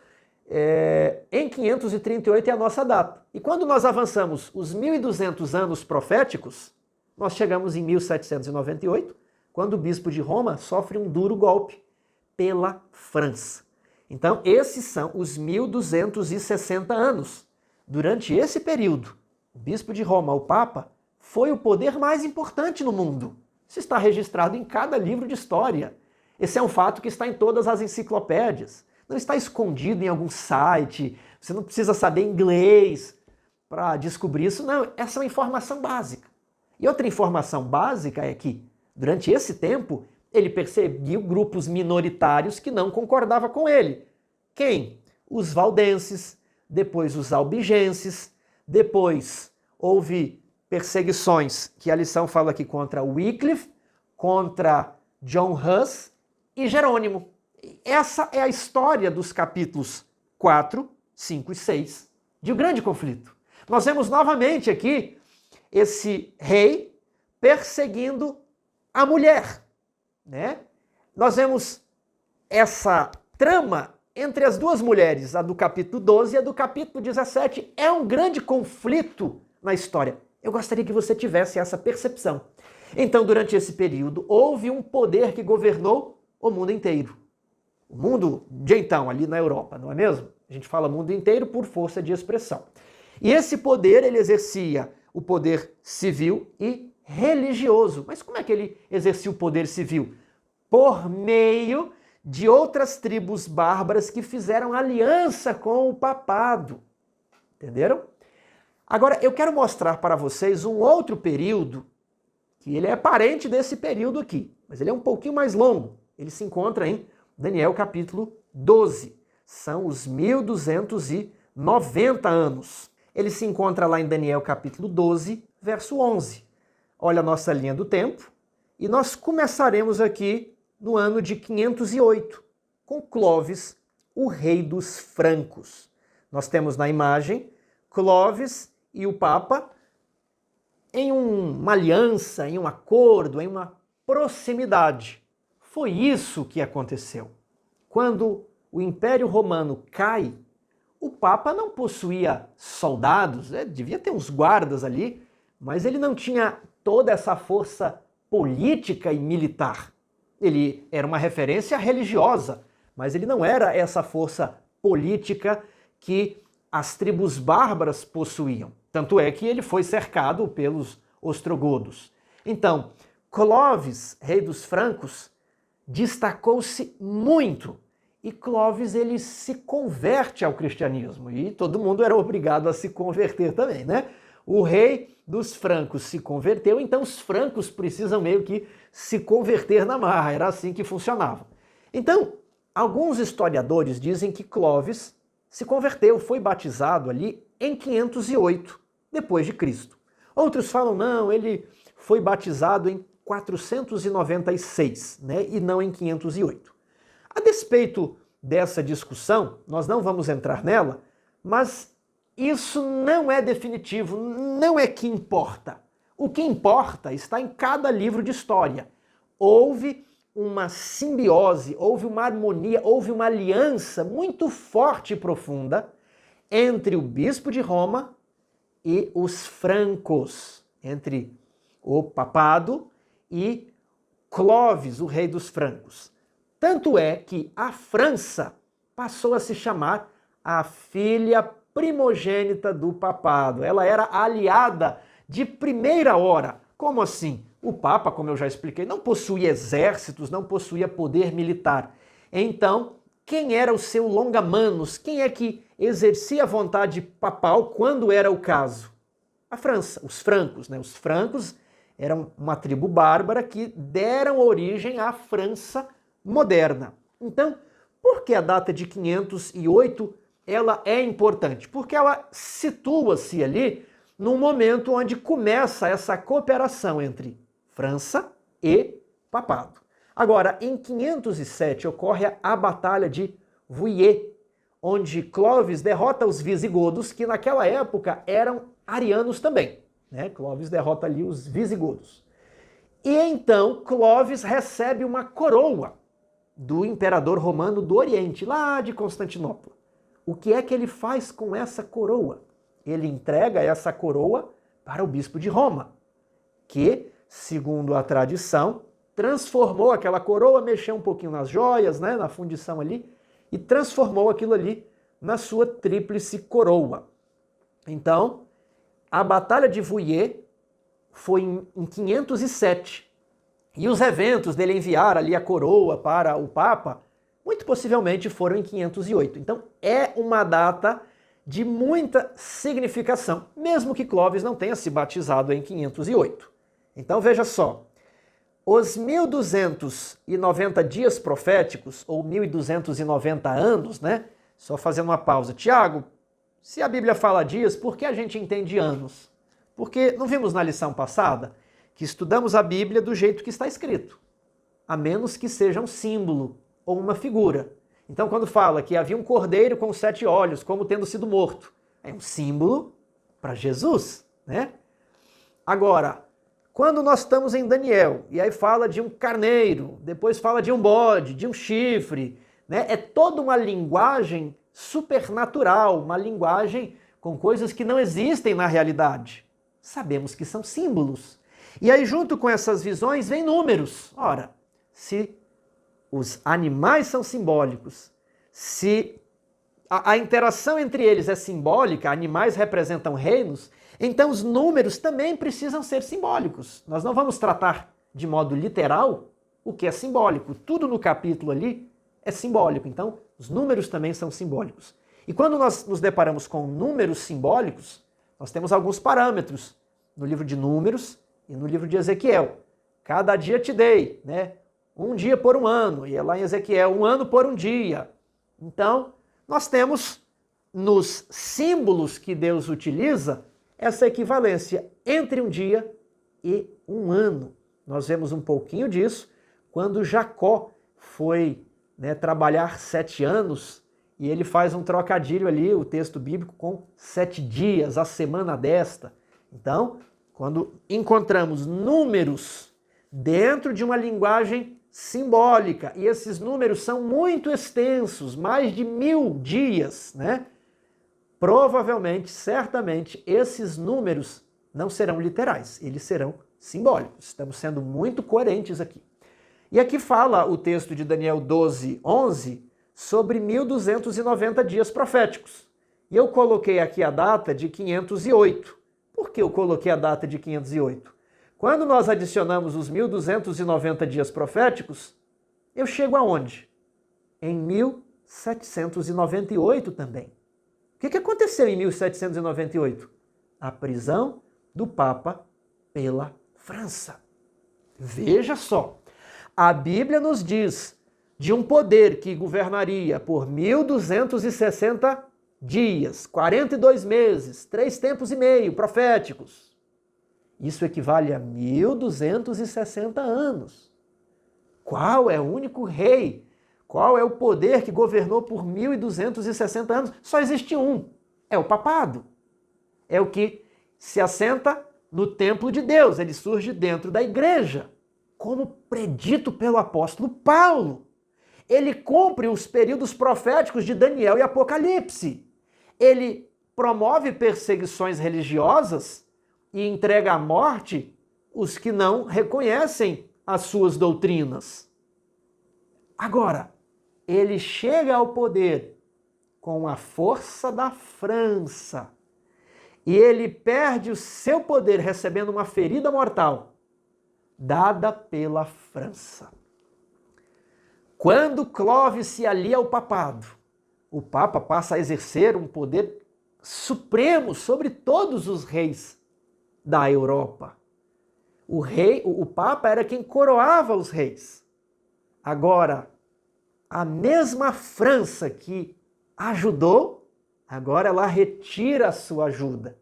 em 538 é a nossa data. E quando nós avançamos os 1.200 anos proféticos, nós chegamos em 1798, quando o bispo de Roma sofre um duro golpe pela França. Então, esses são os 1.260 anos. Durante esse período, o bispo de Roma, o Papa, foi o poder mais importante no mundo. Isso está registrado em cada livro de história. Esse é um fato que está em todas as enciclopédias. Não está escondido em algum site, você não precisa saber inglês para descobrir isso. Não, essa é uma informação básica. E outra informação básica é que, durante esse tempo, ele perseguiu grupos minoritários que não concordavam com ele. Quem? Os valdenses, depois os albigenses, depois houve perseguições, que a lição fala aqui contra Wycliffe, contra John Huss e Jerônimo. Essa é a história dos capítulos 4, 5 e 6 de O Grande Conflito. Nós vemos novamente aqui esse rei perseguindo a mulher, né? Nós vemos essa trama entre as 2 mulheres, a do capítulo 12 e a do capítulo 17. É um grande conflito na história. Eu gostaria que você tivesse essa percepção. Então, durante esse período, houve um poder que governou o mundo inteiro. O mundo de então, ali na Europa, não é mesmo? A gente fala mundo inteiro por força de expressão. E esse poder, ele exercia o poder civil e religioso. Mas como é que ele exercia o poder civil? Por meio de outras tribos bárbaras que fizeram aliança com o papado. Entenderam? Agora, eu quero mostrar para vocês um outro período, que ele é parente desse período aqui, mas ele é um pouquinho mais longo. Ele se encontra em Daniel capítulo 12. São os 1.290 anos. Ele se encontra lá em Daniel capítulo 12, verso 11. Olha a nossa linha do tempo. E nós começaremos aqui no ano de 508, com Clovis, o rei dos francos. Nós temos na imagem Clovis e o Papa em uma aliança, em um acordo, em uma proximidade. Foi isso que aconteceu. Quando o Império Romano cai, o Papa não possuía soldados, devia ter uns guardas ali, mas ele não tinha toda essa força política e militar. Ele era uma referência religiosa, mas ele não era essa força política que as tribos bárbaras possuíam. Tanto é que ele foi cercado pelos ostrogodos. Então, Clovis, rei dos francos, destacou-se muito e Clovis ele se converte ao cristianismo e todo mundo era obrigado a se converter também, né? O rei dos francos se converteu, então os francos precisam meio que se converter na marra, era assim que funcionava. Então, alguns historiadores dizem que Clovis se converteu, foi batizado ali em 508 depois de Cristo. Outros falam não, ele foi batizado em 496, né, e não em 508. A despeito dessa discussão, nós não vamos entrar nela, mas isso não é definitivo, não é que importa. O que importa está em cada livro de história. Houve uma simbiose, houve uma harmonia, houve uma aliança muito forte e profunda entre o bispo de Roma e os francos, entre o papado e Clovis, o rei dos francos. Tanto é que a França passou a se chamar a filha primogênita do papado. Ela era aliada de primeira hora. Como assim? O Papa, como eu já expliquei, não possuía exércitos, não possuía poder militar. Então, quem era o seu longa-manos? Quem é que exercia a vontade papal quando era o caso? A França, os francos, né? Os francos eram uma tribo bárbara que deram origem à França moderna. Então, por que a data de 508 ela é importante? Porque ela situa-se ali num momento onde começa essa cooperação entre França e papado. Agora, em 507 ocorre a Batalha de Vouillé, onde Clovis derrota os visigodos, que naquela época eram arianos também, né? Clovis derrota ali os visigodos. E então Clovis recebe uma coroa do imperador romano do Oriente, lá de Constantinopla. O que é que ele faz com essa coroa? Ele entrega essa coroa para o bispo de Roma, que, segundo a tradição, transformou aquela coroa, mexeu um pouquinho nas joias, né, na fundição ali, e transformou aquilo ali na sua tríplice coroa. Então, a Batalha de Vouillé foi em 507. E os eventos dele enviar ali a coroa para o Papa, muito possivelmente foram em 508. Então, é uma data de muita significação, mesmo que Clovis não tenha se batizado em 508. Então, veja só. Os 1290 dias proféticos, ou 1290 anos, né? Só fazendo uma pausa. Tiago, se a Bíblia fala dias, por que a gente entende anos? Porque não vimos na lição passada que estudamos a Bíblia do jeito que está escrito, a menos que seja um símbolo ou uma figura. Então, quando fala que havia um cordeiro com 7 olhos, como tendo sido morto, é um símbolo para Jesus, né? Agora, quando nós estamos em Daniel, e aí fala de um carneiro, depois fala de um bode, de um chifre, né? É toda uma linguagem supernatural, uma linguagem com coisas que não existem na realidade. Sabemos que são símbolos. E aí, junto com essas visões, vem números. Ora, se os animais são simbólicos, se a interação entre eles é simbólica, animais representam reinos, então os números também precisam ser simbólicos. Nós não vamos tratar de modo literal o que é simbólico. Tudo no capítulo ali é simbólico, então os números também são simbólicos. E quando nós nos deparamos com números simbólicos, nós temos alguns parâmetros no livro de Números e no livro de Ezequiel. Cada dia te dei, né? Um dia por um ano, e é lá em Ezequiel, um ano por um dia. Então, nós temos nos símbolos que Deus utiliza essa equivalência entre um dia e um ano. Nós vemos um pouquinho disso quando Jacó foi, né, trabalhar 7 anos e ele faz um trocadilho ali, o texto bíblico, com 7 dias, a semana desta. Então, quando encontramos números dentro de uma linguagem simbólica, e esses números são muito extensos, mais de 1000 dias, né? Provavelmente, certamente, esses números não serão literais, eles serão simbólicos. Estamos sendo muito coerentes aqui. E aqui fala o texto de Daniel 12, 11, sobre 1290 dias proféticos. E eu coloquei aqui a data de 508. Por que eu coloquei a data de 508? Quando nós adicionamos os 1290 dias proféticos, eu chego aonde? Em 1000 1798 também. O que aconteceu em 1798? A prisão do Papa pela França. Veja só, a Bíblia nos diz de um poder que governaria por 1260 dias, 42 meses, 3 tempos e meio proféticos. Isso equivale a 1260 anos. Qual é o único rei? Qual é o poder que governou por 1260 anos? Só existe um, é o papado. É o que se assenta no templo de Deus, ele surge dentro da igreja, como predito pelo apóstolo Paulo. Ele cumpre os períodos proféticos de Daniel e Apocalipse. Ele promove perseguições religiosas e entrega à morte os que não reconhecem as suas doutrinas. Agora, ele chega ao poder com a força da França e ele perde o seu poder recebendo uma ferida mortal dada pela França. Quando Clovis se alia ao papado, o Papa passa a exercer um poder supremo sobre todos os reis da Europa. O Papa era quem coroava os reis. Agora, a mesma França que ajudou, agora ela retira a sua ajuda.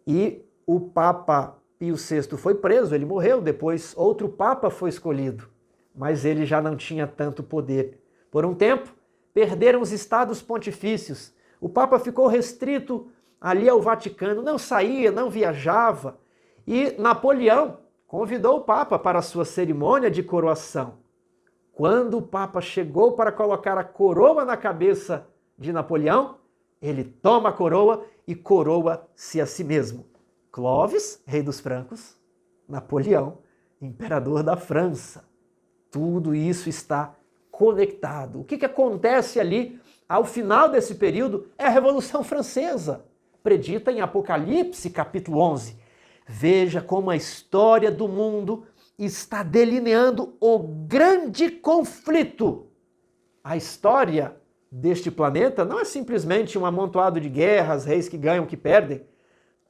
E o Papa Pio VI foi preso, ele morreu, depois outro Papa foi escolhido, mas ele já não tinha tanto poder. Por um tempo, perderam os estados pontifícios. O Papa ficou restrito ali ao Vaticano, não saía, não viajava. E Napoleão convidou o Papa para a sua cerimônia de coroação. Quando o Papa chegou para colocar a coroa na cabeça de Napoleão, ele toma a coroa e coroa-se a si mesmo. Clovis, rei dos francos, Napoleão, imperador da França. Tudo isso está conectado. O que acontece ali ao final desse período é a Revolução Francesa, predita em Apocalipse, capítulo 11. Veja como a história do mundo está delineando o grande conflito. A história deste planeta não é simplesmente um amontoado de guerras, reis que ganham, que perdem.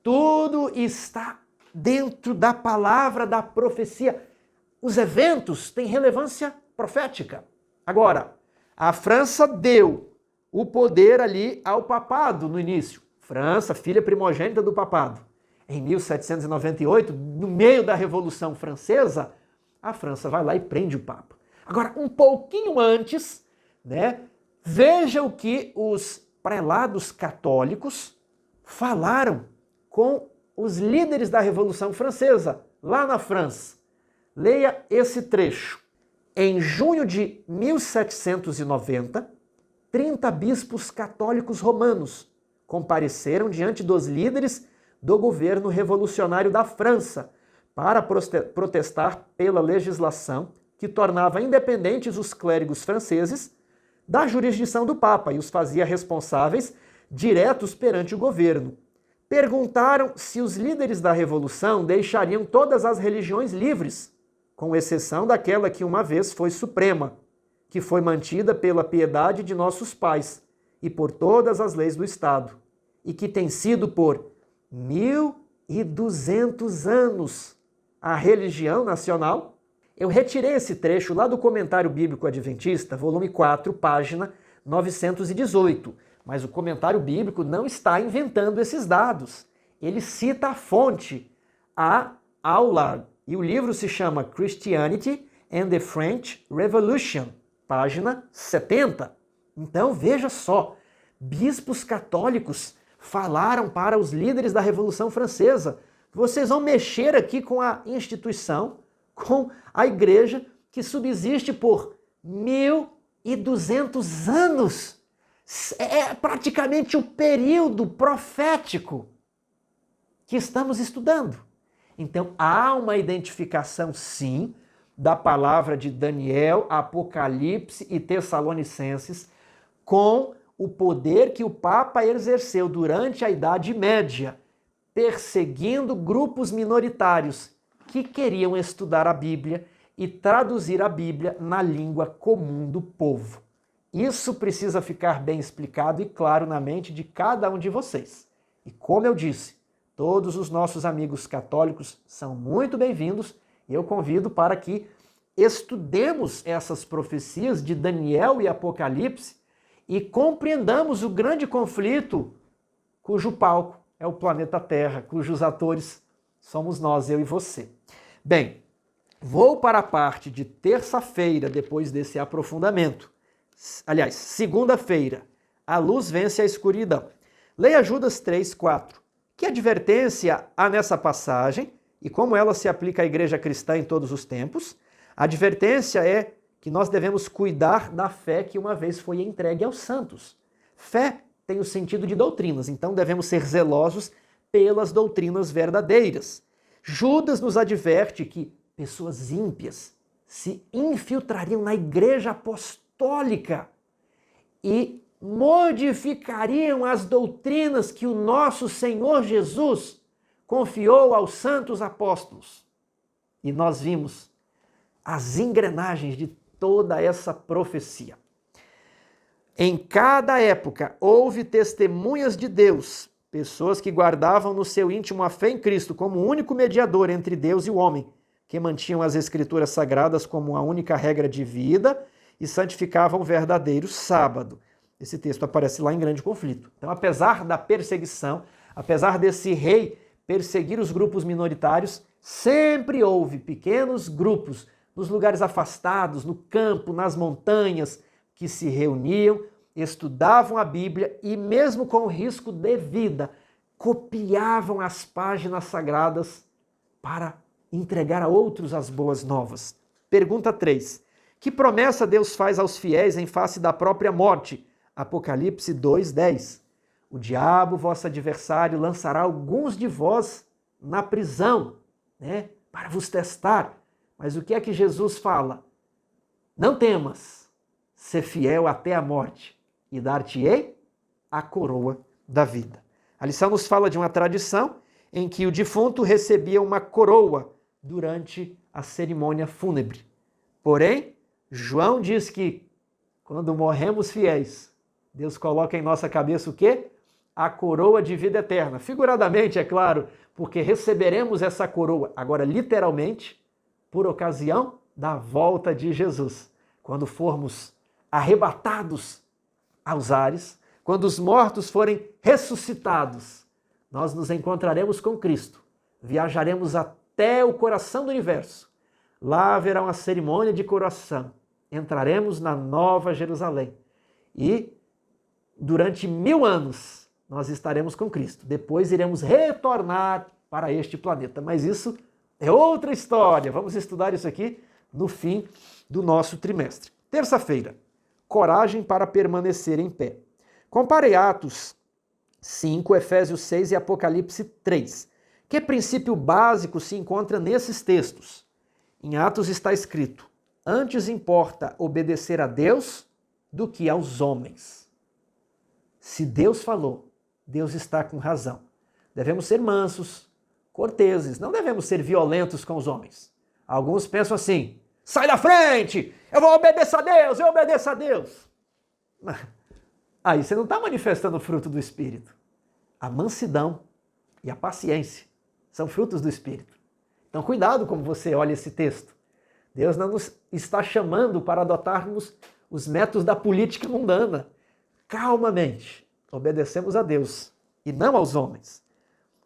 Tudo está dentro da palavra da profecia. Os eventos têm relevância profética. Agora, a França deu o poder ali ao papado no início. França, filha primogênita do papado. Em 1798, no meio da Revolução Francesa, a França vai lá e prende o Papa. Agora, um pouquinho antes, veja o que os prelados católicos falaram com os líderes da Revolução Francesa, lá na França. Leia esse trecho. Em junho de 1790, 30 bispos católicos romanos compareceram diante dos líderes do governo revolucionário da França para protestar pela legislação que tornava independentes os clérigos franceses da jurisdição do Papa e os fazia responsáveis diretos perante o governo. Perguntaram se os líderes da Revolução deixariam todas as religiões livres, com exceção daquela que uma vez foi suprema, que foi mantida pela piedade de nossos pais e por todas as leis do Estado, e que tem sido por 1200 anos a religião nacional. Eu retirei esse trecho lá do Comentário Bíblico Adventista, volume 4, página 918. Mas o Comentário Bíblico não está inventando esses dados. Ele cita a fonte, a Aulard. E o livro se chama Christianity and the French Revolution, página 70. Então, veja só, bispos católicos falaram para os líderes da Revolução Francesa: vocês vão mexer aqui com a instituição, com a igreja que subsiste por 1200 anos. É praticamente o período profético que estamos estudando. Então, há uma identificação, sim, da palavra de Daniel, Apocalipse e Tessalonicenses com o poder que o Papa exerceu durante a Idade Média, perseguindo grupos minoritários que queriam estudar a Bíblia e traduzir a Bíblia na língua comum do povo. Isso precisa ficar bem explicado e claro na mente de cada um de vocês. E como eu disse, todos os nossos amigos católicos são muito bem-vindos e eu convido para que estudemos essas profecias de Daniel e Apocalipse e compreendamos o grande conflito cujo palco é o planeta Terra, cujos atores somos nós, eu e você. Bem, vou para a parte de terça-feira, depois desse aprofundamento. Aliás, segunda-feira, a luz vence a escuridão. Leia Judas 3:4. Que advertência há nessa passagem e como ela se aplica à igreja cristã em todos os tempos? A advertência é que nós devemos cuidar da fé que uma vez foi entregue aos santos. Fé tem o sentido de doutrinas, então devemos ser zelosos pelas doutrinas verdadeiras. Judas nos adverte que pessoas ímpias se infiltrariam na igreja apostólica e modificariam as doutrinas que o nosso Senhor Jesus confiou aos santos apóstolos. E nós vimos as engrenagens de toda essa profecia. Em cada época houve testemunhas de Deus, pessoas que guardavam no seu íntimo a fé em Cristo como o único mediador entre Deus e o homem, que mantinham as Escrituras Sagradas como a única regra de vida e santificavam o verdadeiro sábado. Esse texto aparece lá em Grande Conflito. Então, apesar da perseguição, apesar desse rei perseguir os grupos minoritários, sempre houve pequenos grupos nos lugares afastados, no campo, nas montanhas, que se reuniam, estudavam a Bíblia e, mesmo com risco de vida, copiavam as páginas sagradas para entregar a outros as boas novas. Pergunta 3. Que promessa Deus faz aos fiéis em face da própria morte? Apocalipse 2:10. O diabo, vosso adversário, lançará alguns de vós na prisão, para vos testar. Mas o que é que Jesus fala? Não temas, ser fiel até a morte, e dar-te-ei a coroa da vida. A lição nos fala de uma tradição em que o defunto recebia uma coroa durante a cerimônia fúnebre. Porém, João diz que quando morremos fiéis, Deus coloca em nossa cabeça o quê? A coroa de vida eterna. Figuradamente, é claro, porque receberemos essa coroa, agora literalmente, por ocasião da volta de Jesus. Quando formos arrebatados aos ares, quando os mortos forem ressuscitados, nós nos encontraremos com Cristo, viajaremos até o coração do universo. Lá haverá uma cerimônia de coroação. Entraremos na Nova Jerusalém e durante 1000 anos nós estaremos com Cristo. Depois iremos retornar para este planeta, mas isso é outra história. Vamos estudar isso aqui no fim do nosso trimestre. Terça-feira, coragem para permanecer em pé. Compare Atos 5, Efésios 6 e Apocalipse 3. Que princípio básico se encontra nesses textos? Em Atos está escrito: antes importa obedecer a Deus do que aos homens. Se Deus falou, Deus está com razão. Devemos ser mansos, corteses, não devemos ser violentos com os homens. Alguns pensam assim: sai da frente, eu vou obedecer a Deus, eu obedeço a Deus. Aí você não está manifestando o fruto do Espírito. A mansidão e a paciência são frutos do Espírito. Então cuidado como você olha esse texto. Deus não nos está chamando para adotarmos os métodos da política mundana. Calmamente, obedecemos a Deus e não aos homens.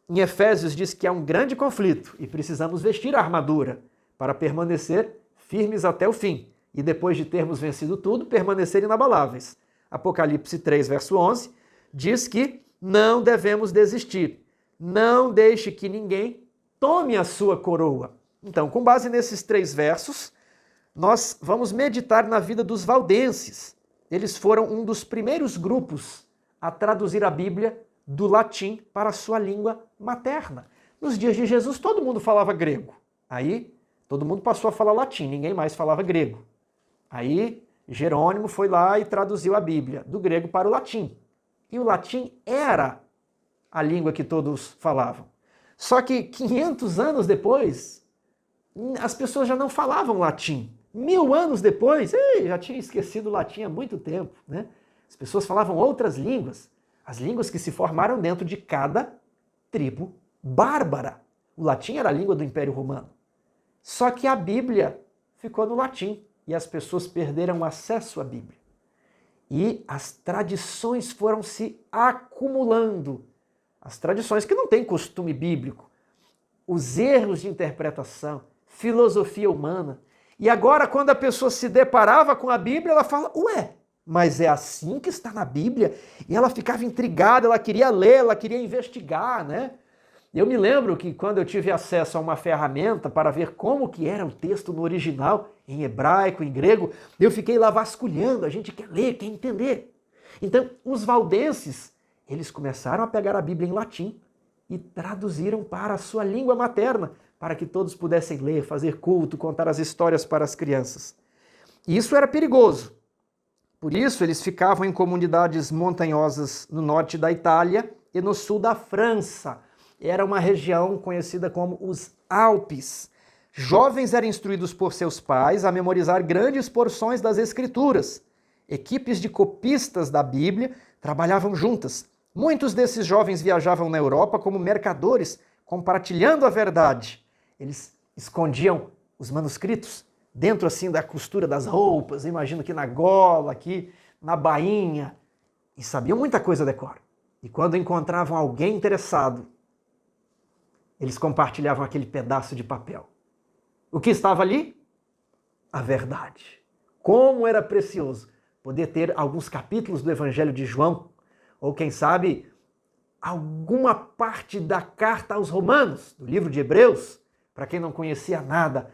Em Efésios diz que há um grande conflito e precisamos vestir a armadura para permanecer firmes até o fim e depois de termos vencido tudo, permanecer inabaláveis. Apocalipse 3, verso 11, diz que não devemos desistir. Não deixe que ninguém tome a sua coroa. Então, com base nesses 3 versos, nós vamos meditar na vida dos valdenses. Eles foram um dos primeiros grupos a traduzir a Bíblia do latim para a sua língua materna. Nos dias de Jesus, todo mundo falava grego. Aí, todo mundo passou a falar latim, ninguém mais falava grego. Aí, Jerônimo foi lá e traduziu a Bíblia do grego para o latim. E o latim era a língua que todos falavam. Só que 500 anos depois, as pessoas já não falavam latim. 1000 anos depois, já tinha esquecido o latim há muito tempo, né? As pessoas falavam outras línguas, as línguas que se formaram dentro de cada tribo bárbara. O latim era a língua do Império Romano. Só que a Bíblia ficou no latim e as pessoas perderam o acesso à Bíblia. E as tradições foram se acumulando. As tradições que não têm costume bíblico, os erros de interpretação, filosofia humana. E agora, quando a pessoa se deparava com a Bíblia, ela fala, ué, mas é assim que está na Bíblia? E ela ficava intrigada, ela queria ler, ela queria investigar, né? Eu me lembro que quando eu tive acesso a uma ferramenta para ver como que era o texto no original, em hebraico, em grego, eu fiquei lá vasculhando, a gente quer ler, quer entender. Então, os valdenses, eles começaram a pegar a Bíblia em latim e traduziram para a sua língua materna, para que todos pudessem ler, fazer culto, contar as histórias para as crianças. E isso era perigoso. Por isso, eles ficavam em comunidades montanhosas no norte da Itália e no sul da França. Era uma região conhecida como os Alpes. Jovens eram instruídos por seus pais a memorizar grandes porções das Escrituras. Equipes de copistas da Bíblia trabalhavam juntas. Muitos desses jovens viajavam na Europa como mercadores, compartilhando a verdade. Eles escondiam os manuscritos dentro assim da costura das roupas, imagino que na gola, aqui na bainha, e sabiam muita coisa de cor. E quando encontravam alguém interessado, eles compartilhavam aquele pedaço de papel. O que estava ali? A verdade. Como era precioso poder ter alguns capítulos do Evangelho de João, ou quem sabe, alguma parte da carta aos Romanos, do livro de Hebreus, para quem não conhecia nada.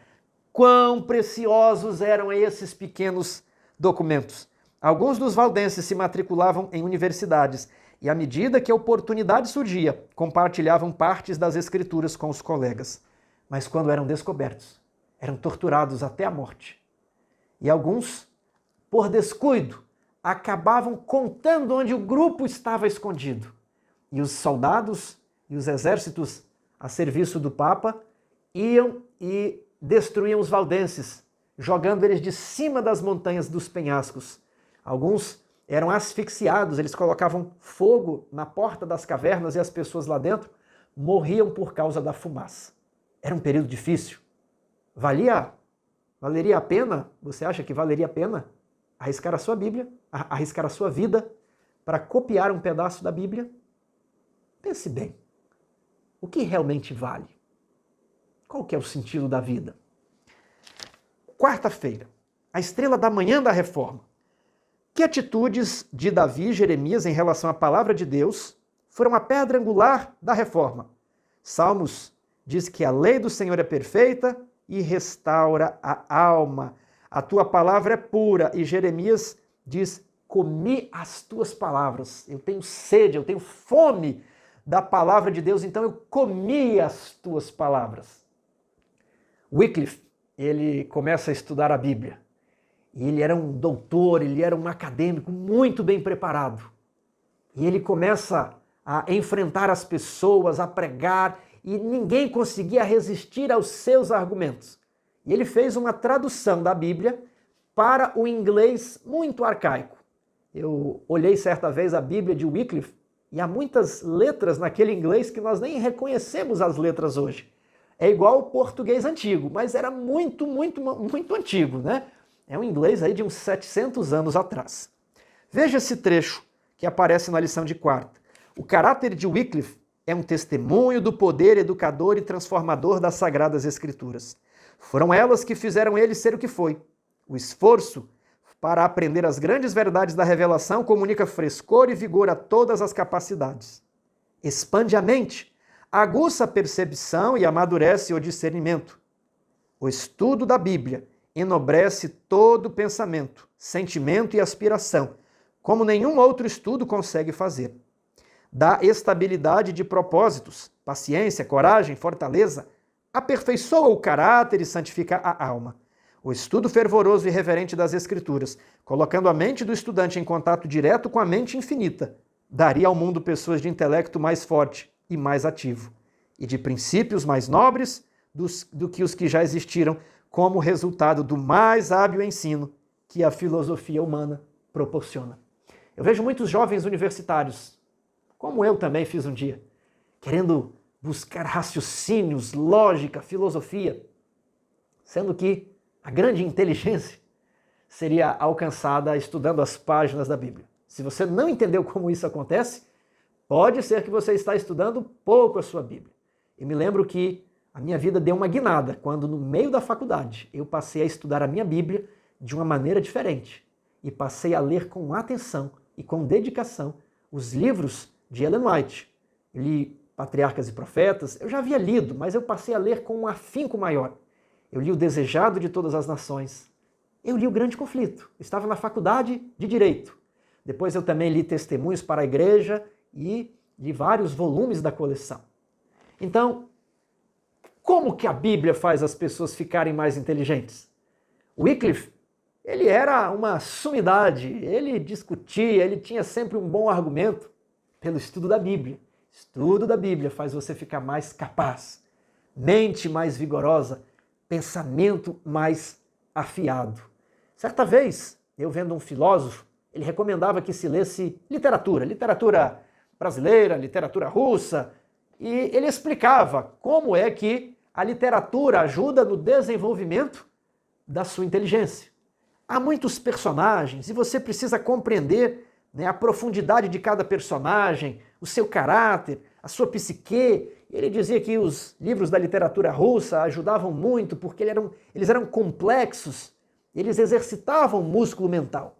Quão preciosos eram esses pequenos documentos. Alguns dos valdenses se matriculavam em universidades e, à medida que a oportunidade surgia, compartilhavam partes das escrituras com os colegas. Mas quando eram descobertos, eram torturados até a morte. E alguns, por descuido, acabavam contando onde o grupo estava escondido. E os soldados e os exércitos a serviço do Papa iam e destruíam os valdenses, jogando eles de cima das montanhas dos penhascos. Alguns eram asfixiados, eles colocavam fogo na porta das cavernas e as pessoas lá dentro morriam por causa da fumaça. Era um período difícil. Valeria a pena? Você acha que valeria a pena arriscar a sua Bíblia, arriscar a sua vida para copiar um pedaço da Bíblia? Pense bem. O que realmente vale? Qual que é o sentido da vida? Quarta-feira, a estrela da manhã da Reforma. Que atitudes de Davi e Jeremias em relação à palavra de Deus foram a pedra angular da Reforma? Salmos diz que a lei do Senhor é perfeita e restaura a alma. A tua palavra é pura. E Jeremias diz, comi as tuas palavras. Eu tenho sede, eu tenho fome da palavra de Deus, então eu comi as tuas palavras. Wycliffe, ele começa a estudar a Bíblia. E ele era um doutor, ele era um acadêmico muito bem preparado. E ele começa a enfrentar as pessoas, a pregar, e ninguém conseguia resistir aos seus argumentos. E ele fez uma tradução da Bíblia para o inglês muito arcaico. Eu olhei certa vez a Bíblia de Wycliffe e há muitas letras naquele inglês que nós nem reconhecemos as letras hoje. É igual o português antigo, mas era muito, muito, muito antigo, né? É um inglês aí de uns 700 anos atrás. Veja esse trecho que aparece na lição de quarta. O caráter de Wycliffe é um testemunho do poder educador e transformador das Sagradas Escrituras. Foram elas que fizeram ele ser o que foi. O esforço para aprender as grandes verdades da revelação comunica frescor e vigor a todas as capacidades. Expande a mente, aguça a percepção e amadurece o discernimento. O estudo da Bíblia enobrece todo pensamento, sentimento e aspiração, como nenhum outro estudo consegue fazer. Dá estabilidade de propósitos, paciência, coragem, fortaleza, aperfeiçoa o caráter e santifica a alma. O estudo fervoroso e reverente das Escrituras, colocando a mente do estudante em contato direto com a mente infinita, daria ao mundo pessoas de intelecto mais forte e mais ativo, e de princípios mais nobres do que os que já existiram, como resultado do mais hábil ensino que a filosofia humana proporciona. Eu vejo muitos jovens universitários, como eu também fiz um dia, querendo buscar raciocínios, lógica, filosofia, sendo que a grande inteligência seria alcançada estudando as páginas da Bíblia. Se você não entendeu como isso acontece, pode ser que você está estudando pouco a sua Bíblia. Eu me lembro que a minha vida deu uma guinada quando, no meio da faculdade, eu passei a estudar a minha Bíblia de uma maneira diferente e passei a ler com atenção e com dedicação os livros de Ellen White. Eu li Patriarcas e Profetas, eu já havia lido, mas eu passei a ler com um afinco maior. Eu li O Desejado de Todas as Nações, eu li O Grande Conflito, eu estava na faculdade de Direito. Depois eu também li Testemunhos para a Igreja e li vários volumes da coleção. Então, como que a Bíblia faz as pessoas ficarem mais inteligentes? Wycliffe, ele era uma sumidade, ele discutia, ele tinha sempre um bom argumento pelo estudo da Bíblia. Estudo da Bíblia faz você ficar mais capaz, mente mais vigorosa, pensamento mais afiado. Certa vez, eu vendo um filósofo, ele recomendava que se lesse literatura brasileira, literatura russa, e ele explicava como é que a literatura ajuda no desenvolvimento da sua inteligência. Há muitos personagens e você precisa compreender, a profundidade de cada personagem, o seu caráter, a sua psique. Ele dizia que os livros da literatura russa ajudavam muito porque eles eram complexos, eles exercitavam o músculo mental.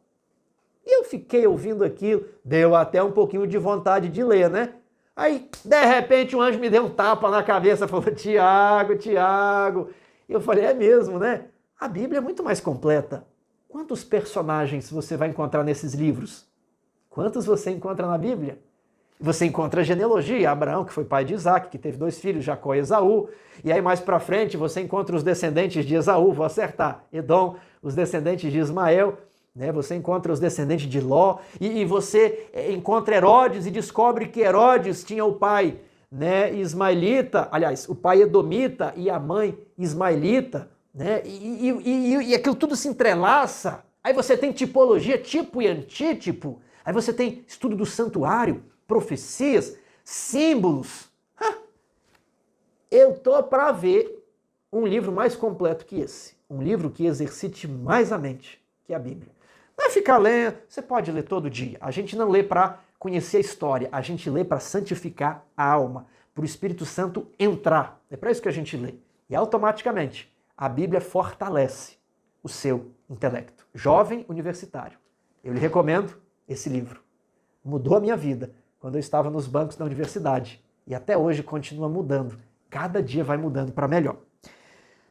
E eu fiquei ouvindo aquilo, deu até um pouquinho de vontade de ler, né? Aí, de repente, um anjo me deu um tapa na cabeça e falou, Tiago. E eu falei, é mesmo, né? A Bíblia é muito mais completa. Quantos personagens você vai encontrar nesses livros? Quantos você encontra na Bíblia? Você encontra a genealogia, Abraão, que foi pai de Isaac, que teve 2 filhos, Jacó e Esaú. E aí mais para frente você encontra os descendentes de Esaú, vou acertar, Edom, os descendentes de Ismael, você encontra os descendentes de Ló, e você encontra Herodes e descobre que Herodes tinha o pai ismaelita, aliás, o pai edomita e a mãe ismaelita, e aquilo tudo se entrelaça. Aí você tem tipologia, tipo e antítipo, aí você tem estudo do santuário, profecias, símbolos. Eu tô para ver um livro mais completo que esse, um livro que exercite mais a mente que a Bíblia. Não é ficar lendo, você pode ler todo dia. A gente não lê para conhecer a história, a gente lê para santificar a alma, para o Espírito Santo entrar. É para isso que a gente lê. E automaticamente a Bíblia fortalece o seu intelecto. Jovem universitário, eu lhe recomendo esse livro. Mudou a minha vida quando eu estava nos bancos da universidade e até hoje continua mudando. Cada dia vai mudando para melhor.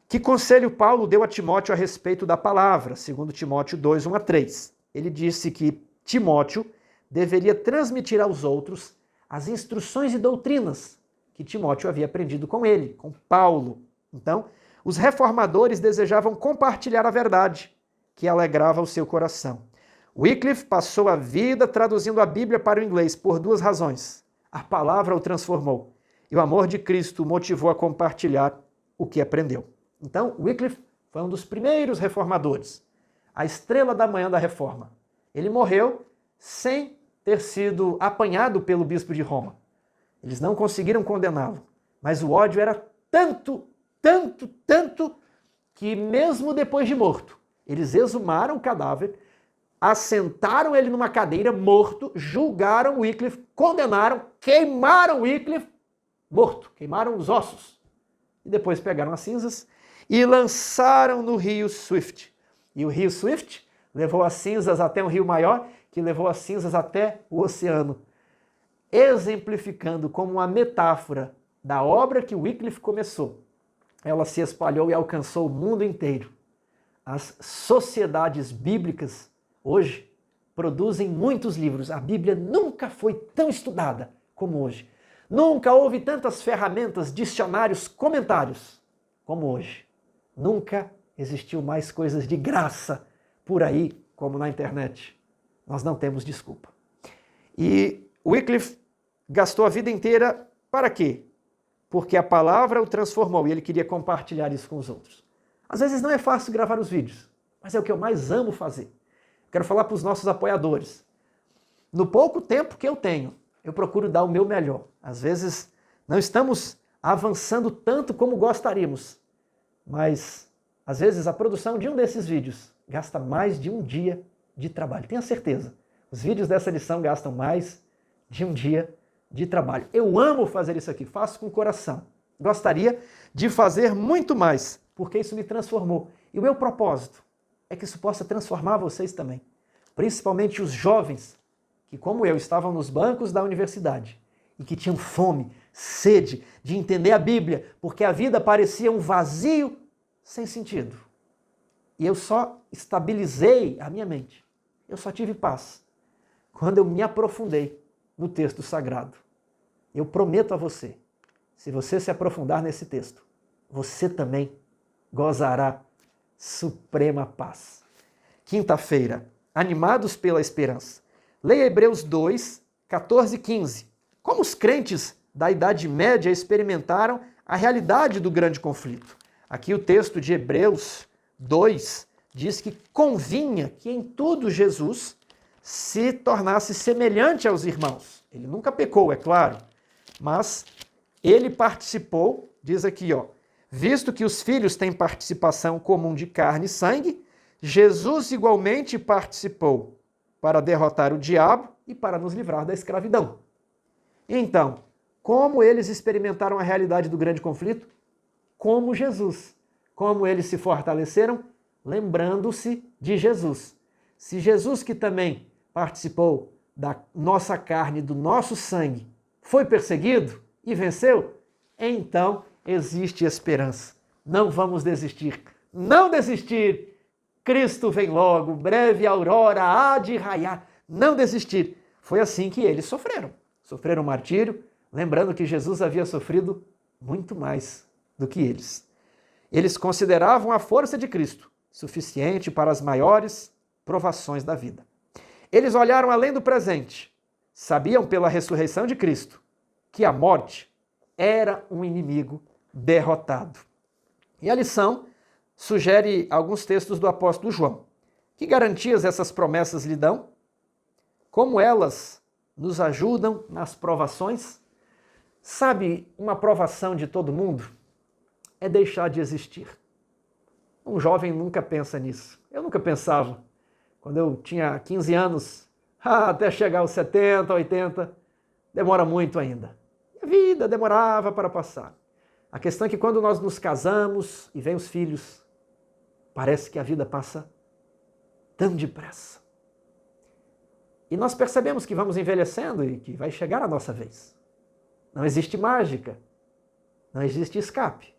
Que conselho Paulo deu a Timóteo a respeito da palavra? Segundo Timóteo 2, 1 a 3. Ele disse que Timóteo deveria transmitir aos outros as instruções e doutrinas que Timóteo havia aprendido com ele, com Paulo. Então, os reformadores desejavam compartilhar a verdade, que alegrava o seu coração. Wycliffe passou a vida traduzindo a Bíblia para o inglês por 2 razões. A palavra o transformou e o amor de Cristo o motivou a compartilhar o que aprendeu. Então, Wycliffe foi um dos primeiros reformadores, a estrela da manhã da reforma. Ele morreu sem ter sido apanhado pelo bispo de Roma. Eles não conseguiram condená-lo, mas o ódio era tanto, que mesmo depois de morto, eles exumaram o cadáver, assentaram ele numa cadeira morto, julgaram Wycliffe, condenaram, queimaram Wycliffe morto, queimaram os ossos. E depois pegaram as cinzas e lançaram no rio Swift. E o rio Swift levou as cinzas até um rio maior, que levou as cinzas até o oceano, exemplificando como uma metáfora da obra que Wycliffe começou. Ela se espalhou e alcançou o mundo inteiro. As sociedades bíblicas hoje produzem muitos livros. A Bíblia nunca foi tão estudada como hoje. Nunca houve tantas ferramentas, dicionários, comentários como hoje. Nunca existiu mais coisas de graça por aí como na internet. Nós não temos desculpa. E Wycliffe gastou a vida inteira para quê? Porque a palavra o transformou e ele queria compartilhar isso com os outros. Às vezes não é fácil gravar os vídeos, mas é o que eu mais amo fazer. Quero falar para os nossos apoiadores. No pouco tempo que eu tenho, eu procuro dar o meu melhor. Às vezes não estamos avançando tanto como gostaríamos, mas às vezes a produção de um desses vídeos gasta mais de um dia de trabalho. Tenha certeza, os vídeos dessa lição gastam mais de um dia de trabalho. Eu amo fazer isso aqui, faço com o coração. Gostaria de fazer muito mais, porque isso me transformou. E o meu propósito é que isso possa transformar vocês também. Principalmente os jovens que, como eu, estavam nos bancos da universidade e que tinham fome, sede de entender a Bíblia, porque a vida parecia um vazio sem sentido. E eu só estabilizei a minha mente. Eu só tive paz quando eu me aprofundei no texto sagrado. Eu prometo a você, se você se aprofundar nesse texto, você também gozará suprema paz. Quinta-feira, animados pela esperança. Leia Hebreus 2, 14 e 15. Como os crentes da Idade Média experimentaram a realidade do grande conflito. Aqui o texto de Hebreus 2 diz que convinha que em tudo Jesus se tornasse semelhante aos irmãos. Ele nunca pecou, é claro, mas ele participou, diz aqui, visto que os filhos têm participação comum de carne e sangue, Jesus igualmente participou para derrotar o diabo e para nos livrar da escravidão. Então, como eles experimentaram a realidade do grande conflito? Como Jesus. Como eles se fortaleceram? Lembrando-se de Jesus. Se Jesus, que também participou da nossa carne, do nosso sangue, foi perseguido e venceu, então existe esperança. Não vamos desistir. Não desistir. Cristo vem logo, breve aurora há de raiar. Não desistir. Foi assim que eles sofreram. Sofreram martírio, lembrando que Jesus havia sofrido muito mais do que eles. Eles consideravam a força de Cristo suficiente para as maiores provações da vida. Eles olharam além do presente, sabiam pela ressurreição de Cristo que a morte era um inimigo derrotado. E a lição sugere alguns textos do apóstolo João. Que garantias essas promessas lhe dão? Como elas nos ajudam nas provações? Sabe, uma provação de todo mundo é deixar de existir. Um jovem nunca pensa nisso. Eu nunca pensava. Quando eu tinha 15 anos, até chegar aos 70, 80, demora muito ainda. A vida demorava para passar. A questão é que quando nós nos casamos e vem os filhos, parece que a vida passa tão depressa. E nós percebemos que vamos envelhecendo e que vai chegar a nossa vez. Não existe mágica, não existe escape.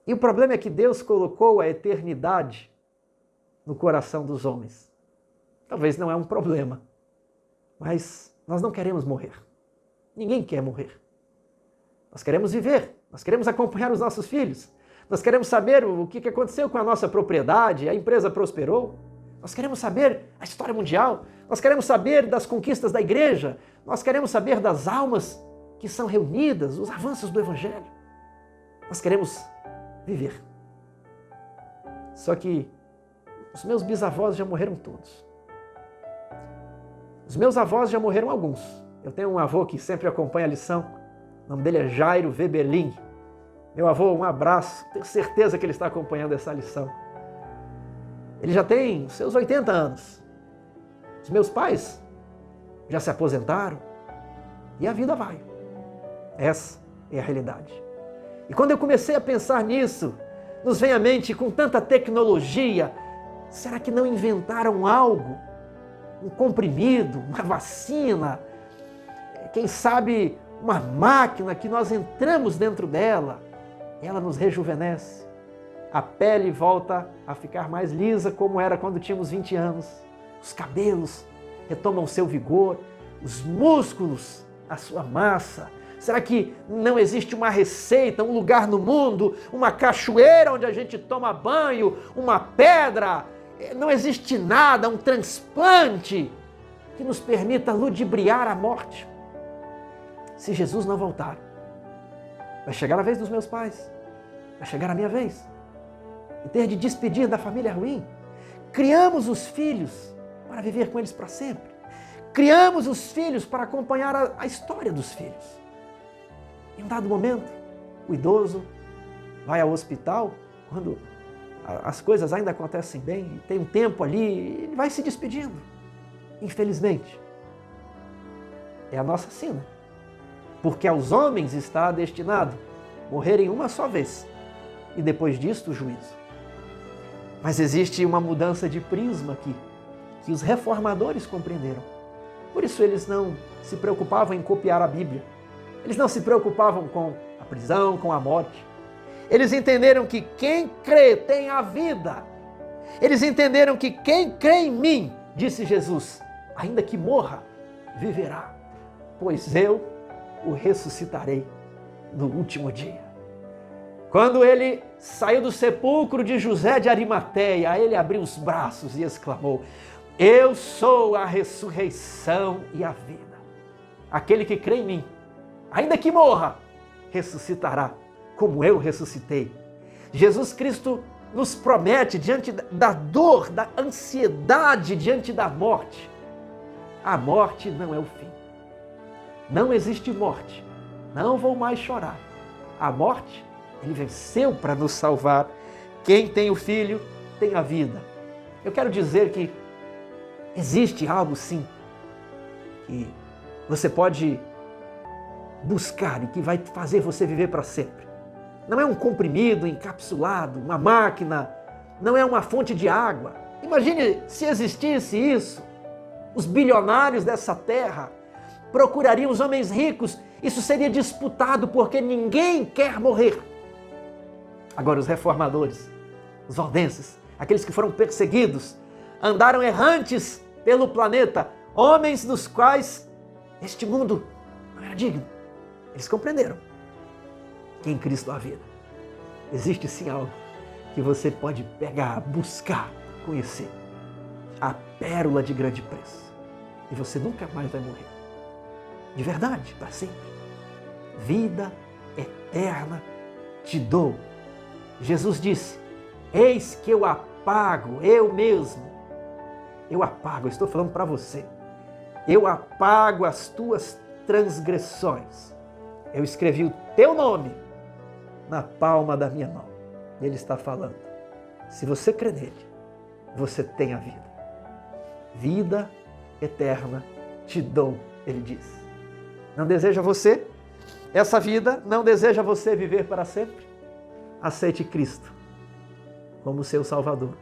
E o problema é que Deus colocou a eternidade no coração dos homens. Talvez não é um problema, mas nós não queremos morrer. Ninguém quer morrer. Nós queremos viver, nós queremos acompanhar os nossos filhos, nós queremos saber o que aconteceu com a nossa propriedade, a empresa prosperou, nós queremos saber a história mundial, nós queremos saber das conquistas da igreja, nós queremos saber das almas que são reunidas, os avanços do Evangelho. Nós queremos viver. Só que os meus bisavós já morreram todos. Os meus avós já morreram alguns. Eu tenho um avô que sempre acompanha a lição. O nome dele é Jairo Weberlin. Meu avô, um abraço. Tenho certeza que ele está acompanhando essa lição. Ele já tem seus 80 anos. Os meus pais já se aposentaram. E a vida vai. Essa é a realidade. E quando eu comecei a pensar nisso, nos vem à mente, com tanta tecnologia, será que não inventaram algo? Um comprimido, uma vacina, quem sabe uma máquina que nós entramos dentro dela, ela nos rejuvenesce. A pele volta a ficar mais lisa como era quando tínhamos 20 anos. Os cabelos retomam seu vigor, os músculos, a sua massa. Será que não existe uma receita, um lugar no mundo, uma cachoeira onde a gente toma banho, uma pedra? Não existe nada, um transplante que nos permita ludibriar a morte. Se Jesus não voltar, vai chegar a vez dos meus pais, vai chegar a minha vez. e ter de despedir da família ruim. Criamos os filhos para viver com eles para sempre. Criamos os filhos para acompanhar a história dos filhos. Em um dado momento, o idoso vai ao hospital, quando as coisas ainda acontecem bem, tem um tempo ali, ele vai se despedindo. Infelizmente, é a nossa sina. Porque aos homens está destinado morrerem uma só vez e depois disto o juízo. Mas existe uma mudança de prisma aqui, que os reformadores compreenderam. Por isso eles não se preocupavam em copiar a Bíblia. Eles não se preocupavam com a prisão, com a morte. Eles entenderam que quem crê tem a vida. Eles entenderam que quem crê em mim, disse Jesus, ainda que morra, viverá, pois eu o ressuscitarei no último dia. Quando ele saiu do sepulcro de José de Arimateia, ele abriu os braços e exclamou: eu sou a ressurreição e a vida. Aquele que crê em mim, ainda que morra, ressuscitará, como eu ressuscitei. Jesus Cristo nos promete, diante da dor, da ansiedade, diante da morte, a morte não é o fim. Não existe morte. Não vou mais chorar. A morte, ele venceu para nos salvar. Quem tem o Filho tem a vida. Eu quero dizer que existe algo, sim, que você pode buscar e que vai fazer você viver para sempre. Não é um comprimido encapsulado, uma máquina, não é uma fonte de água. Imagine se existisse isso. Os bilionários dessa terra procurariam os homens ricos. Isso seria disputado porque ninguém quer morrer. Agora os reformadores, os valdenses, aqueles que foram perseguidos, andaram errantes pelo planeta, homens dos quais este mundo não era digno. Eles compreenderam que em Cristo há vida. Existe sim algo que você pode pegar, buscar, conhecer. A pérola de grande preço. E você nunca mais vai morrer. De verdade, para sempre. Vida eterna te dou. Jesus disse: eis que eu apago, eu mesmo. Eu apago, eu estou falando para você. Eu apago as tuas transgressões. Eu escrevi o teu nome na palma da minha mão. Ele está falando. Se você crê nele, você tem a vida. Vida eterna te dou, ele diz. Não deseja você essa vida? Não deseja você viver para sempre? Aceite Cristo como seu Salvador.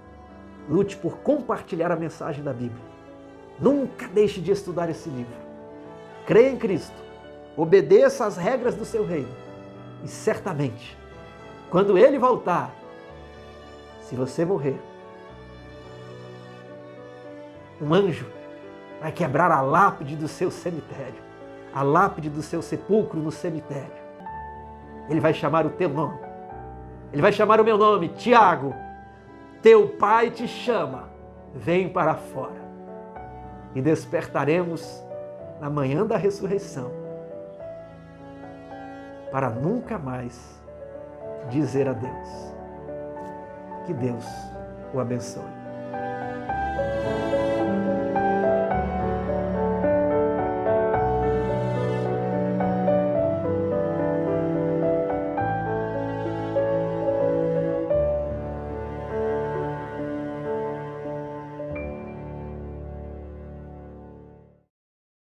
Lute por compartilhar a mensagem da Bíblia. Nunca deixe de estudar esse livro. Creia em Cristo. Obedeça às regras do seu reino. E certamente, quando Ele voltar, se você morrer, um anjo vai quebrar a lápide do seu cemitério, a lápide do seu sepulcro no cemitério. Ele vai chamar o teu nome. Ele vai chamar o meu nome, Tiago. Teu pai te chama, vem para fora. E despertaremos na manhã da ressurreição, para nunca mais dizer adeus. Que Deus o abençoe.